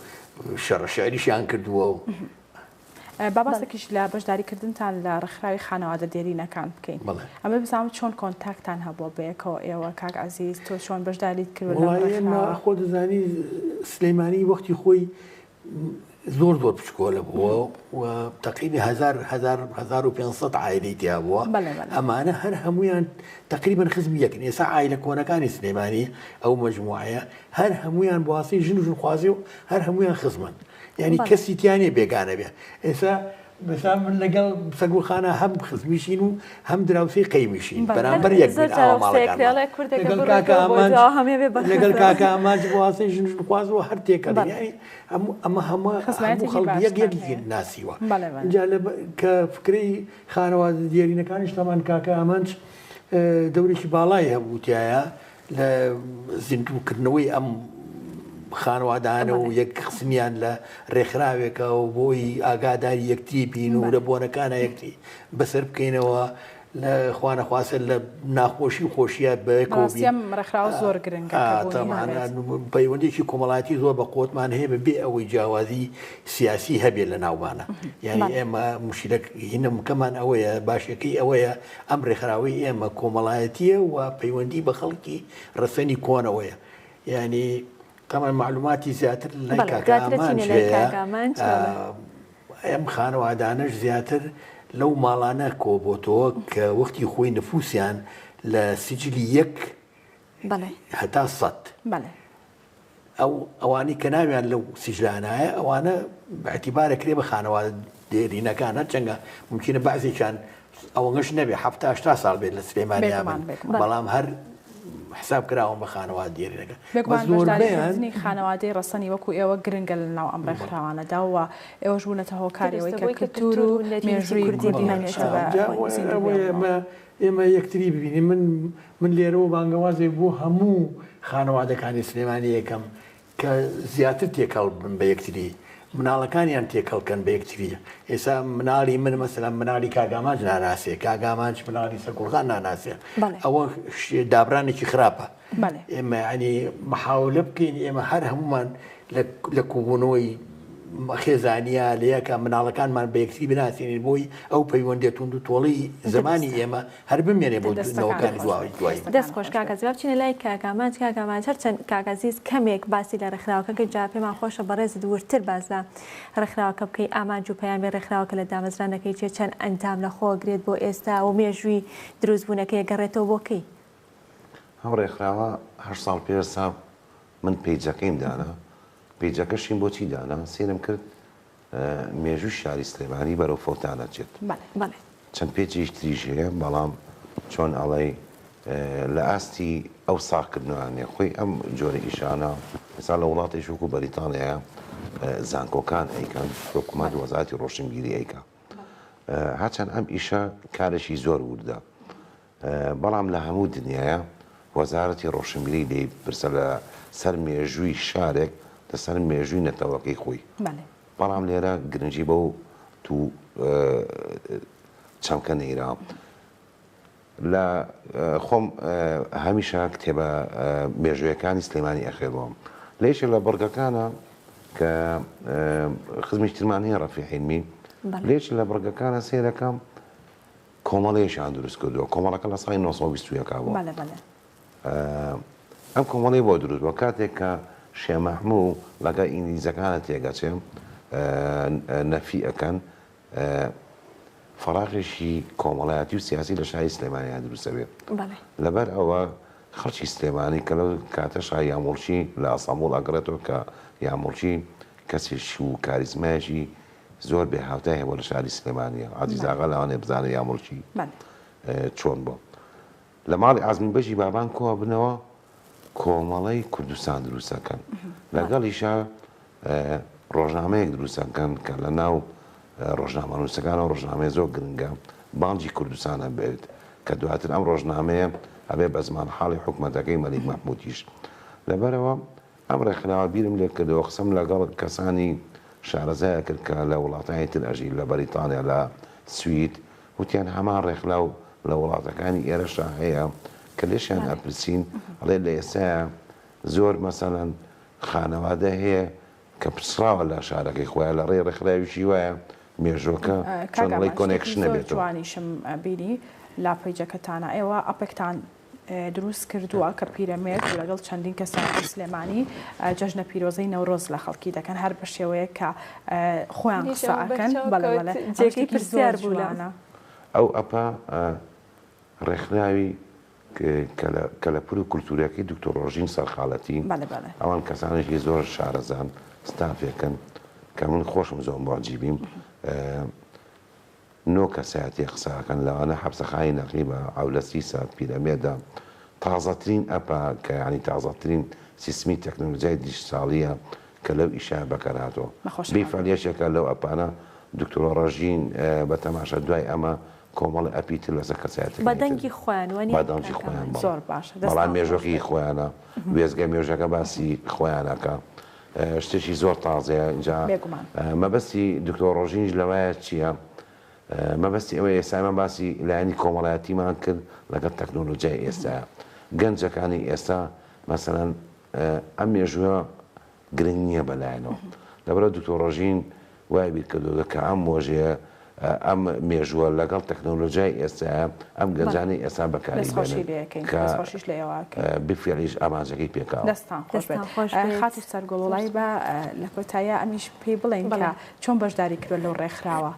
شەڕە شعریشیان کردووە و باباسێکیش لە بەشداریکردنتان لە ڕێکخراوی خانەوادە دێرینەکان بکەین ئەمە بزانم چۆن کۆنتاکتان هەبووە بەیەکەوە ئێوە کاک عزیز تۆ چۆن بەشداریت کردوە خۆ دەزانی سلەیمانی وەختی خۆی زۆر بچکۆلە بووە و تقریبی 1500 عائلەی تیا بووە ئەمانە هەر هەمویان تقریبا خزمی یەکن ئێستا عائلە کۆنەکانی سلەیمانی ئەو مەجموعەیە هەر هەمویان بواسی ژن و ژنخوازی و هەر هەمویان خزمن یعنی کەسی تیانێ بێگانە بێ ئێستا بەسا من لەگەڵ سەگوڵخانە هەم خزمیشین و هەم دراوسی قەیمیشین بەرامبەر یەک لەگەڵ کاکە ئاماج بواسی ژن ژنخواز و هەر تێکەڵ یعنی ئەمە هەموو خەڵک یەک ناسیوە اینجا کە فکرەی خانەوادە دیێرینەکانیش تەمان کاکە ئامانج دەورێکی باڵای هەبووتیایە لە زیندووکردنەوەی ئەم خانوادانە و یەک قسمیان لە ڕێکخراوێکە و بۆی ئاگاداری یەکتی بین و لە بۆنەکانە یەکتی بەسەر بکەینەوە لە خوانەخواسە لە ناخۆشی و خۆشیە بەڕێکخراو زۆر گرنگە پەیوەندێکی کۆمەڵاتی زۆر بە قوتمان هەیە بێ ئەوەی جیاوازی سیاسی هەبێت لە ناوبانە یعنی ئێمە مشکلەک هینەمکەمان ئەوەیە باشەکەی ئەوەیە ئەم ڕێکخراوی ئێمە کۆمەڵایەتیە و پەیوەندی بە خەڵکی ڕەسەنی کۆنەوەیە یعنی طبعا معلوماتی زیاتر لای کاکەمان ئەم خانەوادانەش زیاتر لەو ماڵانە کۆبۆتەوە کە وەختی خۆی نفوسیان لە سجلی یەک هەتا 100 ئەوانی کە ناویان لەو سیجلانایە ئەوانە باعتیبارە کرێ بە خانەوادە دێرینەکانە چەنگە ممکنە بعضێکیان ئەوەش نەبێ 70 ساڵ بێت لە سلێمانیان بەڵام حساب کراوە بە خانەوە دیێرەکە بێگومانی خانەوادەی ڕەسەنی وەکو ئێوە گرنگە لە ناو ئەم ڕێکخراوانەدا و ئێوەش بوونەتە هۆکارەوەی کە کلتور و مێژووی کوردی هەمیشە ئێمە یەکتری ببینیم من لێرەوە بانگەوازێ بۆ هەموو خانەوادەکانی سلێمانی یەکەم کە زیاتر تێکەڵ بن بە یەکتری مناڵەکانیان تێکەڵکەن بە یەکتریە ئێستا مناڵی من مەسەلا مناڵی کاگاماج ناناسێ کاگاماج مناڵی سەرکوڵخان ناناسێ ئەوە دابرانێکی خراپە ئێمە ینی محاولە بکەین ئێمە هەر هەمومان لە کوبوونەوەی خێزانیا لە یەکە مناڵەکانمان بە یەکتری بناسیێنین بۆی ئەو پەیوەندێ تونند و تۆڵی زمانی ئێمە هەر بمێنێ بۆ دەستەوەکانی دوای دەست خۆش کاکەزیاب بچینە لای کاکامانج هەرچەند کاگەزیز کەمێک باسی لە ڕێکخراوەکە جا پێمان خۆشە بەڕێز دوورتر باز لە ڕێکخراوەکە بکەی ئامانج و پەیامی ڕێکخراوەکە لە دامەزرانەکەی چێ چەند ئەنجام لە خۆگرێت بۆ ئێستا و مێژووی دروستبوونەکەی گەڕێتەوە بۆکەی ئەم ڕێکخراوە 8 ساڵ پێشسا من پیجەکەیم دانا پیجەکەشیم بۆچی دانا سێرم کرد مێژووی شاری سلێمانی بەرەو فەوتانە چێت چەند پێچیش تریژ هەیە بەڵام چۆن ئەڵێ لە ئاستی ئەو ساکردنوانێ خۆی ئەم جۆرە ئیشانە ئێستا لە وڵاتی شوکو بەریتانیا زانکۆکان ئەیکەن حکوومەت وەزارەتی ڕۆشنبیری ئەیکە هەرچەند ئەم ئیشە کارێکی زۆر وردە بەڵام لە هەموو دنیاە وەزارەتی ڕۆشنبیری لێ پرسە لە سەر مێژووی شارێک لەسەر مێژووی نەتەوەکەی خۆی بەڵام لێرە گرنگی بە و تو چەمکە نەیرا لە خۆم هەمیشە کتێبە مێژوویەکانی سلێمانی ئەخێڵەوە لەیشە لە بەرگەکانە کە خزمی اجتماعی ڕەفیع حیلمی لێش لە بەرگەکانە سێرەکەم کۆمەڵەیەشیان دروست کردووە کۆمەڵەکە لە ساڵی 1920 بوو ئەم کۆمەڵی بۆ دروست بۆ کاتێک کە شێمەحموو لەگە ئینگلیزەکانە تێگەچێم نەفی ئەەکەن فەراغێکی کۆمەڵایەتی و سیاسی لە شاری سلێمانیان دروستە بێت لەبەر ئەوە خەڵکی سلێمانی کە لەو کاتە شای یاموڵچی لە ئەسەمبوڵ ئەگرێتەوە کە یاموڵچی کەسێکی و کاریزمایەکی زۆر بێ هاوتای هەیە بۆ لە شاری سلێمانیە عەزیزاغا لەوانێ بزانێ یاموڵچی چۆن بۆ لە ماڵی عەزمی بەشی بابان کۆ بنەوە کۆمەڵەی کوردستان دروستەکەن لەگەڵیشە ڕۆژنامەیەک دروستەکەن کە لە ناو ڕۆژنامە نووسەکانەوە ڕۆژنامەیە زۆر گرنگە بانجی کوردستانە بێت کە دواتر ئەم ڕۆژنامەیە ئەبێ بە زمان حاڵی حکوومەتەکەی مەلیک مەحموودیش لەبەرەوە ئەم ڕێکخراوە بیرم لێ کردەوە قسەم لەگەڵ کەسانی شارەزایە کرد کە لە وڵاتانی تر ئەژی لە بەریتانیا لە سوید وتیان هەمان ڕێکخلاو لە وڵاتەکانی ئێرەشا هەیە کە لێشیان ئەپرسین ئەڵێ لە ئێستاە زۆر مەسەلەن خانەوادە هەیە کە پرسراوە لە شارەکەی خۆیان لە ڕێ ڕێکخراویشی وایە مێژۆکە چۆنڵی کۆنێکشنە بێتەوە جوانیشم بینی لاپەیجەکەتانە ئێوە ئەپێکتان دروست کردووە کە پیرەمێرد لەگەڵ چەندین کەسانی سلێمانی جەژنە پیرۆزەی نەورۆز لە خەڵکی دەکەن هەر بە شێوەیە کە خۆیان قسەکەن بەڵێ جێکی پرسیار بووانە ئەو ئەپا ڕێکخراوی کە لە پول و کولتورەکەی دکتۆر ڕۆژین سەرخاڵەتی ئەوان کەسانێکی زۆر شارەزان ستافێکن کە من خۆشم زۆر واجیبیم نۆ کەسایەتی قساکەن لەوانە حەبسەخانی نەقی بە ئەولەسی سات پیرەمێدا تازەترین ئەپا کە ینی تازەترین سیستمی تەکنۆلۆژیای دیجیتاڵیە کە لەو ئیشا بەکارهاتەوە بیفعالیەتێکە لەو ئەپانە دکتۆر ڕۆژین بە تەماشا دوای ئەمە کۆمەڵی ئەپیتر لەسەر کەسایەتی بەدەنگی خۆیان بەدەنگی خۆیان زۆر باش بەڵام مێژۆکی خۆیانە وێزگە مێژەکە باسی خۆیانەکە شتێکی زۆر تازەیە اینجا مەبەستی دکتۆر ڕۆژینش لەوایە چییە؟ مەبەستی ئەوەیە ئێستا باسی لایەنی کۆمەڵایەتیمان کرد لەگەڵ تەکنۆلۆژیای ئێستا گەنجەکانی ئێستا مەسەلەن ئەم مێژووە گرنگ نییە بەلایەنەوە لەبەرە دکتۆر ڕۆژین وای بیر کردووە کە ئەم مۆژەیە ئەم مێژووە لەگەڵ تەکنۆلۆژیای ئێستا ئەم گەنجانی ئێستا بەکاری بفێریش ئاماژەکەی پێکاوە خاتی سەرگۆڵڵای بە لە کۆتاییە ئەمیش پێی بڵێن کە چۆن بەشداری کردو لەو ڕێکخراوە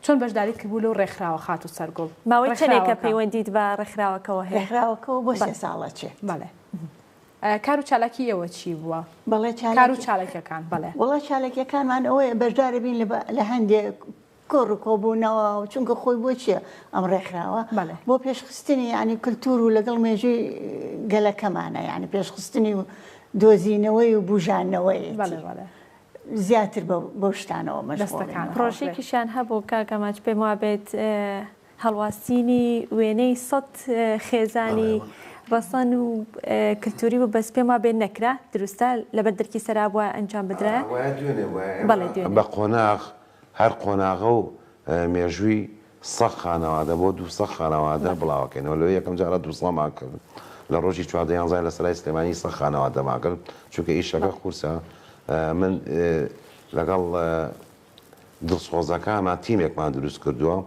چۆن بەشداری کردبوو لەو ڕێکخراوە خات و سەرگۆڵ ماوەی چەندێکە پەیوەندیت بە ڕێکخراوەکەەوە هەیە ڕێکخراوەکەەوە بۆ 3 ساڵە چێ بەڵێ کار و چالاکی ئێوە چی بووە بەڵێ کار و چالاکیەکان بەڵێ وڵا چالاکیەکانمان ئەوەیە بەشدارە بین لە هەندێک کۆڕ و کۆبوونەوە و چونکە خۆی بۆ چییە ئەم ڕێکخراوە بۆ پێشخستنی ینی کللتور و لەگەڵ مێژووی گەلەکەمانە یعنی پێشخستنی و دۆزینەوەی و بژانەوەی زیاتر بۆ شتانەوە مەشغوڵین. پرۆژێکیشیان هەبوو کاکەماچ پێم وابێت هەڵواستینی وێنەی 100 خێزانی ڕەسەن و کللتوری و بەس پێم وابێت نەکرا دروستە لەبەر دەرکی سەرا بووە ئەنجام بدرا بە قۆناغ هەر قۆناغە و مێژووی 100 خانەوادە بۆ 200 خانەوادە بڵاوەکەینەوە لەوە یەکەم جارە 200 ماکرد لە ڕۆژی 14 لە سەرای سلێمانی 100 خانەوادە ماکرد چونکە ئیشەکە قورسە من لەگەڵ دڵسۆزەکانمان تیمێکمان دروست کردووە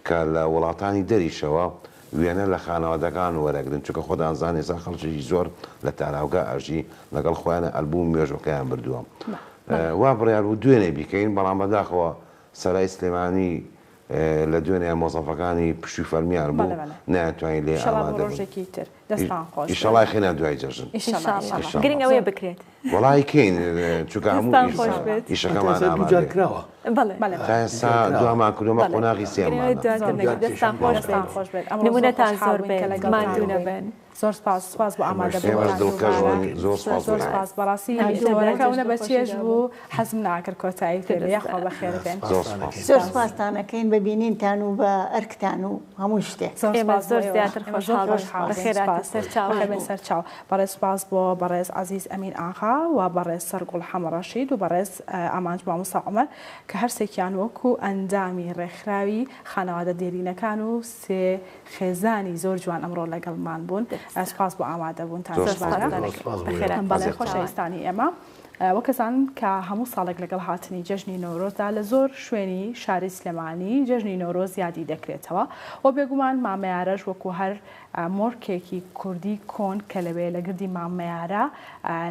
کە لە وڵاتانی دەریشەوە وێنە لە خانەوادەکان وەرەگرن چونکە خۆدانزان ێستا خەڵکی زۆر لە تاراوگا ئەژی لەگەڵ خۆیانە ئەلبوم مێژوەکەیان بردووە وا بڕیار و دوێنێ بیکەین بەڵام بەداخەوە سەرای سلێمانی لە دوێنێ مۆزەفەکانی پشوی فەرمیان بوو ناتوانین لێ ئامادە ئیشەڵای خێنە دوای جەژن گرنگەوەی بکرێت وڵی کەین چونکە هەموو ئیشەکەمان کراوە تا ئێستا دوامان کردومە قۆناغی سێمان نمونەتان زۆر بێت ماندوو نەبن. زۆر سپاس بۆ ئامادەبوونی زۆر سپاس بەڕاستی ئەوەکەونە بە چێژ بوو حەزم ناکرد کۆتایی پێ یاخوا بەخێر بێن زۆر سپاسانەکەین ببینینتان و بە ئەرکتان و هەموو شتێک زۆر زیاتر خۆشحاڵ سەرچاو بەڕێز سپاس بۆ بەڕێز عەزیز ئەمین ئاغا و بەڕێز سەرگوڵ حەمەڕەشید و بەڕێز ئامانج مامۆستا عومەر کە هەرسێکیان وەکو ئەندامی ڕێکخراوی خانەوادە دێرینەکان و سێ خێزانی زۆر جوان ئەمڕۆ لەگەڵمان بوون. سپاس بۆ ئامادەبوون تا بەڵێ خۆشەویستانی ئێمە وەکەسان کە هەموو ساڵێک لەگەڵ هاتنی جەژنی نەورۆزدا لە زۆر شوێنی شاری سلێمانی جەژنی نەورۆز یادی دەکرێتەوە و بێگومان مامەیارەش وەکو هەر مۆرکێکی کوردی کۆن کە لەوێ لە گردی مامەیارە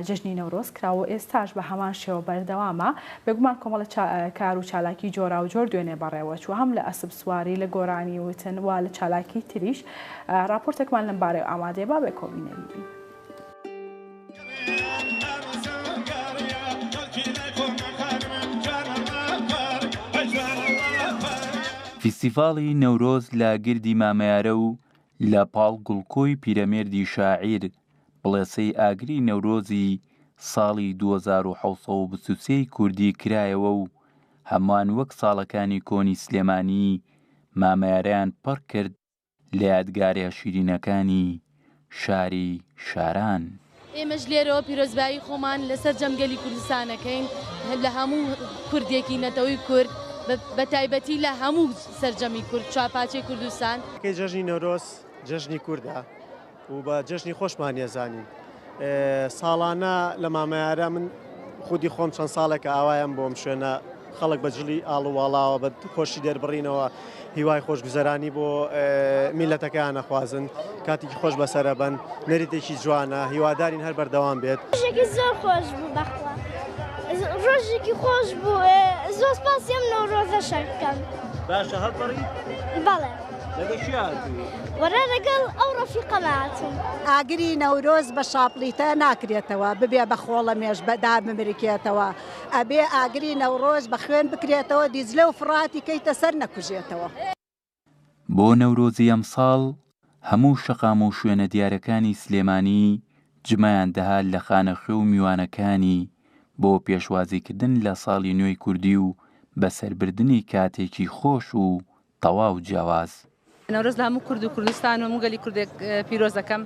جەژنی نەورۆز کراوە ئێستاش بە هەمان شێوە بەردەوامە بێگومان کۆمەڵە کار و چالاکی جۆرا و جۆر دوێنێ بەڕێوە چوە هەم لە ئەسب سواری لە گۆرانی وتن وا لە چالاکی تریش راپۆرتێکمان لەم بارەی ئامادەیە با بێ کۆبینەوی. فیستیڤاڵی نەورۆز لە گردی مامەیارە و لە پاڵ گوڵکۆی پیرەمێردی شاعیر بڵێسەی ئاگری نەورۆزی ساڵی 2723 کوردی کرایەوە و هەمووان وەک ساڵەکانی کۆنی سلێمانی مامەیارەیان پڕ کرد لە یادگارە شیرینەکانی شاری شاران. ئێمەش لێرەوە پیرۆزبایی خۆمان لەسەر جەمگەلی کوردستانەکەین لە هەموو کوردێکی نەتەوەی کورد بە تایبەتی لە هەموو سەرجەمی کورد چاپاچەی کوردستان جەژنی نەورۆز جەژنی کووردە و بە جەژنی خۆشمان ێزانین ساڵانە لە مامەیارە من خودی خۆم چەند ساڵێکە ئاوایان بۆم شوێنە خەڵک بەجلی ئاڵوواڵاوە بە خۆشی دەربڕینەوە هیوای خۆشگوزەرانی بۆ میلەتەکان نەخوازن کاتێکی خۆش بەسەرە بن نەریتێکی جوانە هیوادارین هەر بەردەوام بێت ڕۆژێکی زۆر خۆش بوو بەخوا ڕۆژێکی خۆش بوو زۆر سپاسیم نەورۆزە شەکەم باشە هەڵبڕی بەڵێ لەگەشیان وەرە لەگەڵ ئەو ڕەفیقەمە هاتووم ئاگری نەورۆز بە شاپلیتە ناکرێتەوە ببێ بە خۆڵە مێژ بەدا بمرکێتەوە ئەبێ ئاگری نەورۆز بە خوێن بکرێتەوە دیزلە و فڕاتی کەیتە سەر نەکوژێتەوە. بۆ نەورۆزی ئەم ساڵ هەموو شەقام و شوێنە دیارەکانی سلێمانی جمەیان دەهات لە خانەخوێ و میوانەکانی بۆ پێشوازیکردن لە ساڵی نوێی کوردی و بەسەربردنی کاتێکی خۆش و تەواو جیاواز. نەورۆز لە هەموو کورد و کوردستان و هەموو گەلی کوردێک پیرۆزەکەم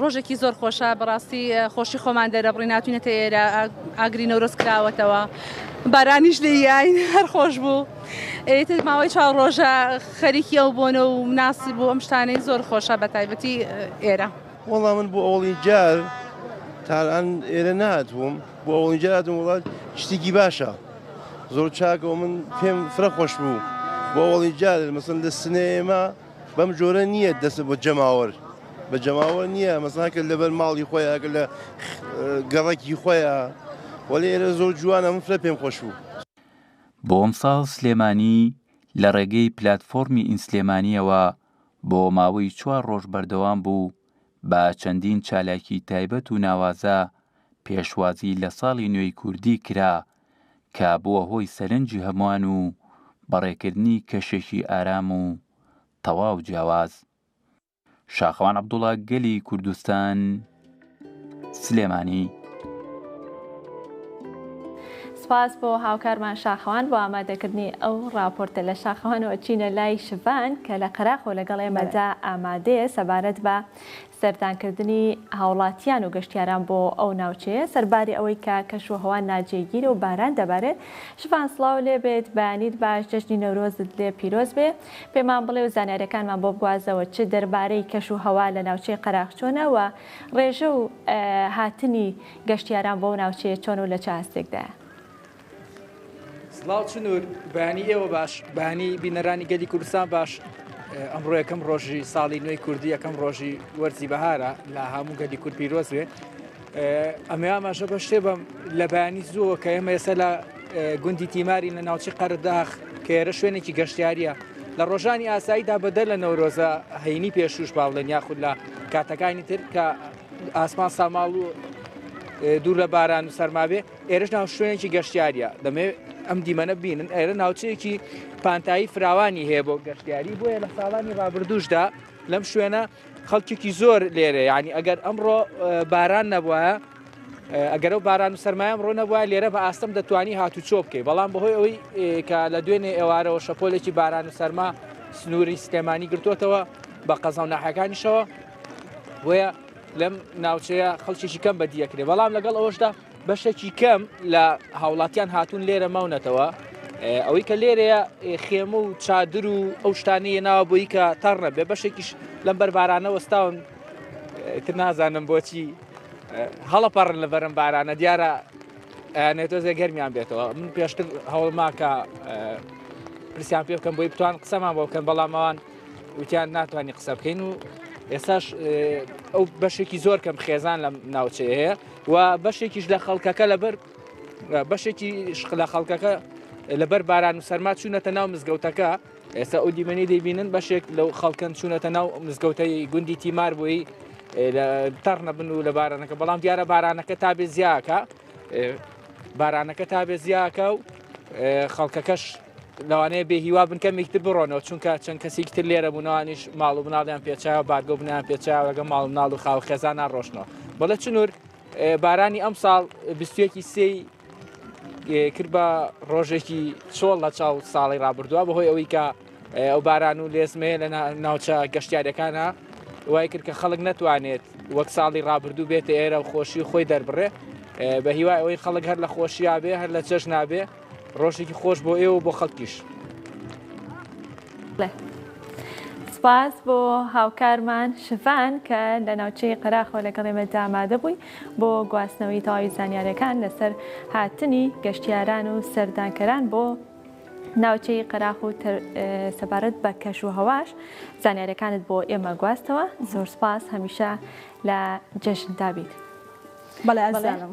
ڕۆژێکی زۆر خۆشە بەڕاستی خۆشی خۆمان دەرەبڕی ناتوینێتە ئێرە ئاگری نەورۆز کراوەتەوە بارانیش لێ یاین هەر خۆش بوو ئێتر ماوەی 4 ڕۆژە خەریکی ئەو بۆنە و ناسی بوو ئەم شتانەی زۆر خۆشە بە تایبەتی ئێرە. وەڵا من بۆ ئەوڵی جار تاان ئێرە نهاتبووم بۆ ئەوڵی جاراتم وڵات شتێکی باشە زۆر چاکەوە من پێم فرە خۆش بوو بۆ ئەوڵی جار مەسن لە سنێمە بەم جۆرە نییە دەست بۆ جەماوەر بە جەماوە نییە مەسناکە لەبەر ماڵی خۆیان لە گەڕێکی خۆیان وەلی ئێرە زۆر جوانە من فرە پێم خۆش بوو. بۆ ئەم ساڵ سلێمانی لە ڕێگەی پلاتفۆرمی ئینسلێمانیەوە بۆ ماوەی 4 ڕۆژ بەردەوام بوو بە چەندین چالاکی تایبەت و ناوازە پێشوازی لە ساڵی نوێی کوردی کرا کە بووە هۆی سەرنجی هەمووان و بەڕێکردنی کەشێکی ئارام و تەواو جیاواز. شاخەوان عەبدوڵڵا، گەلی کوردستان، سلێمانی. سپاس بۆ هاوکارمان شاخەوان بۆ ئامادەکردنی ئەو راپۆرتە لە شاخەوانەوە چینە لای شڤان کە لە قەراخۆ لەگەڵ ئێمەدا ئامادەیە سەبارەت بە سەردانکردنی هاوڵاتیان و گەشتیاران بۆ ئەو ناوچەیە سەرباری ئەوەی کە کەشوهەوا ناجێگیر و باران دەبارێت. شڤان سڵاو لێ بێت، بەیانیت باش، جەژنی نەورۆزت لێ پیرۆز بێ. پێمان بڵێ و زانیاریەکانمان بۆ بگوازەوە چ دەربارەی کەشوهەوا لە ناوچەی قەراق چۆنەوە، ڕێژە و هاتنی گەشتیاران بۆ ناوچەیە چۆن و لە چ ئاستێکدایە. سڵاو چنوور، بەیانی ئێوە باش، بەیانی بینەرانی گەلی کوردستان باش. ئەمڕۆ یەکەم ڕۆژی ساڵی نوێی کوردی، یەکەم ڕۆژی وەرزی بەهارە لە هەموو گەلی کورد پیرۆز بێ. ئەمە ئاماژە بە شتێ بەم لە بەیانی زووە کە ئێمە ئێستا لە گوندی تیماری لە ناوچی قەرداخ کە ئێرە شوێنێکی گەشتیاریە لە ڕۆژانی ئاساییدا بەدەر لە نەورۆزە هەینی پێشوش باڵێن یاخود لە کاتەکانی تر کە ئاسمان ساماڵ و دوور لە باران و سەرمابێ ئێرەش ناو شوێنێکی گەشتیاریە. دەمێ ئەم دیمەنە بینن ئێرە ناوچەیەکی پانتایی فراوانی هەیە بۆ گەشتیاری، بۆیە لە ساڵانی ڕابردووشدا لەم شوێنە خەڵکێکی زۆر لێرە. یعنی ئەگەر ئەمڕۆ باران نەبووە، ئەگەر ئەو باران و سەرمای ئەمڕۆ نەبووە لێرە بە ئاستەم دەتوانی هاتوچۆ بکەی. بەڵام بەهۆی ئەوەی کە لە دوێنێ ئێوارەوە شەپۆلێکی باران و سەرما سنووری سلێمانی گرتوتەوە بە قەزا و ناحەکانیشەوە، بۆیە لەم ناوچەیە خەڵکیێکی کەم بەدیەکرێ. بەڵام لەگەڵ ئەوەشدا بەشێکی کەم لە هاوڵاتیان هاتوون لێرە ماونەتەوە. ئەوەی کە لێرەیە خێمە و چادر و ئەو شتانەیە ناوە بۆی کە تەڕ نەبێ، بەشێکیش لەم بەربارانە وەستاون تر نازانم بۆچی هەڵەپەڕن لە بەرم بارانە، دیارە نێتۆزێ گەرمیان بێتەوە. من پێشتر هەوڵما کە پرسیان پێ بکەم بۆی بتوان قسەمان بۆ بکەن، بەڵام ئەوان وتیان ناتوانانی قسە بکەین و ئێستاش ئەو بەشێکی زۆر کەم خێزان لە ناوچەیە هەیە و بەشێکیش لە خەڵکەکە لەبەر بەشێکی لە خەڵکەکە لەبەر باران و سەرما چوونەتە ناو مزگەوتەکە. ئێستا ئەو دیمەنی دەیبینن بەشێک لەو خەڵکەن چوونەتە ناو مزگەوتەی گوندی تیمار بۆی تەڕ نەبن و لە بارانەکە. بەڵام دیارە بارانەکە تا بێ زیاکە، بارانەکە تا بێ زیاکە و خەڵکەکەش لەوانەیە بێ هیوا بن کەمێکتر بڕۆنەوە، چونکە چەند کەسێکی تر لێرە بوونەوانیش ماڵ و بناڵیان پێچاوە، بارگە بنیان پێچاوە لەگە ماڵ مناڵ و خاو خێزانان ڕۆشنەوە. بەڵێ چنوور بارانی ئەم ساڵ 21 سێی کرد بە ڕۆژێکی چۆڵ لە چاو ساڵی ڕابردووە، بەهۆی ئەوەی کە ئەو باران و لێزمەیە لە ناوچە گەشتیارەکانە وای کرد کە خەڵک نەتوانێت وەک ساڵی ڕابردوو بێتە ئێرە و خۆشی خۆی دەربڕێ. بە هیوای ئەوەی خەڵک هەر لە خۆشییا بێ، هەر لە چەش نابێ، ڕۆژێکی خۆش بۆ ئێوە بۆ خەڵکیش. سپاس بۆ هاوکارمان شڤان کە لە ناوچەی قەراخۆ لەگەڵ ئێمەدا ئامادە بووی بۆ گواستنەوەی تەواوی زانیاریەکان لەسەر هاتنی گەشتیاران و سەردانکەران بۆ ناوچەی قەراخ و سەبارەت بە کەشوهەواش زانیاریەکانت بۆ ئێمە گواستەوە. زۆر سپاس، هەمیشە لە جەژندا بیت. بەڵێ ئەزانم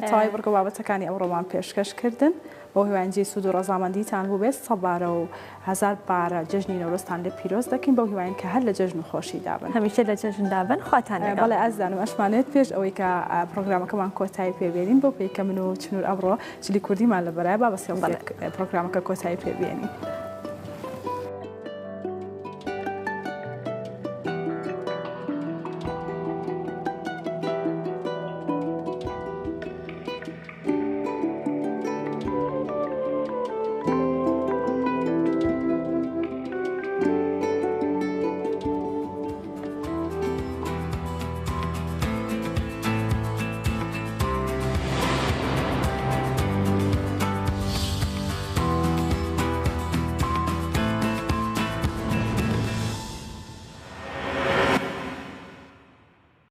تەواوی بڕگە بابەتەکانی ئەوڕۆمان پێشکەشکردن بۆ هیوانجی سوود و ڕەزامەندیتان بوو بێت سەبارە و هەزار بارە جەژنی نەورۆزتان لێ پیرۆز دەکەین بۆ هیوایین کە هەر لە جەژن و خۆشی دابن، هەمیشە لە جەژن دابن. خواتان بەڵێ ئەزانم ئەشمانێت پێش ئەوەی کە پرۆگرامەکەمان کۆتایی پێبێنین بۆ پێی کە من و چنوور ئەمڕۆ جلی کوردیمان لە بەرای با بەسێ پرۆگرامەکە کۆتایی پێبێنین.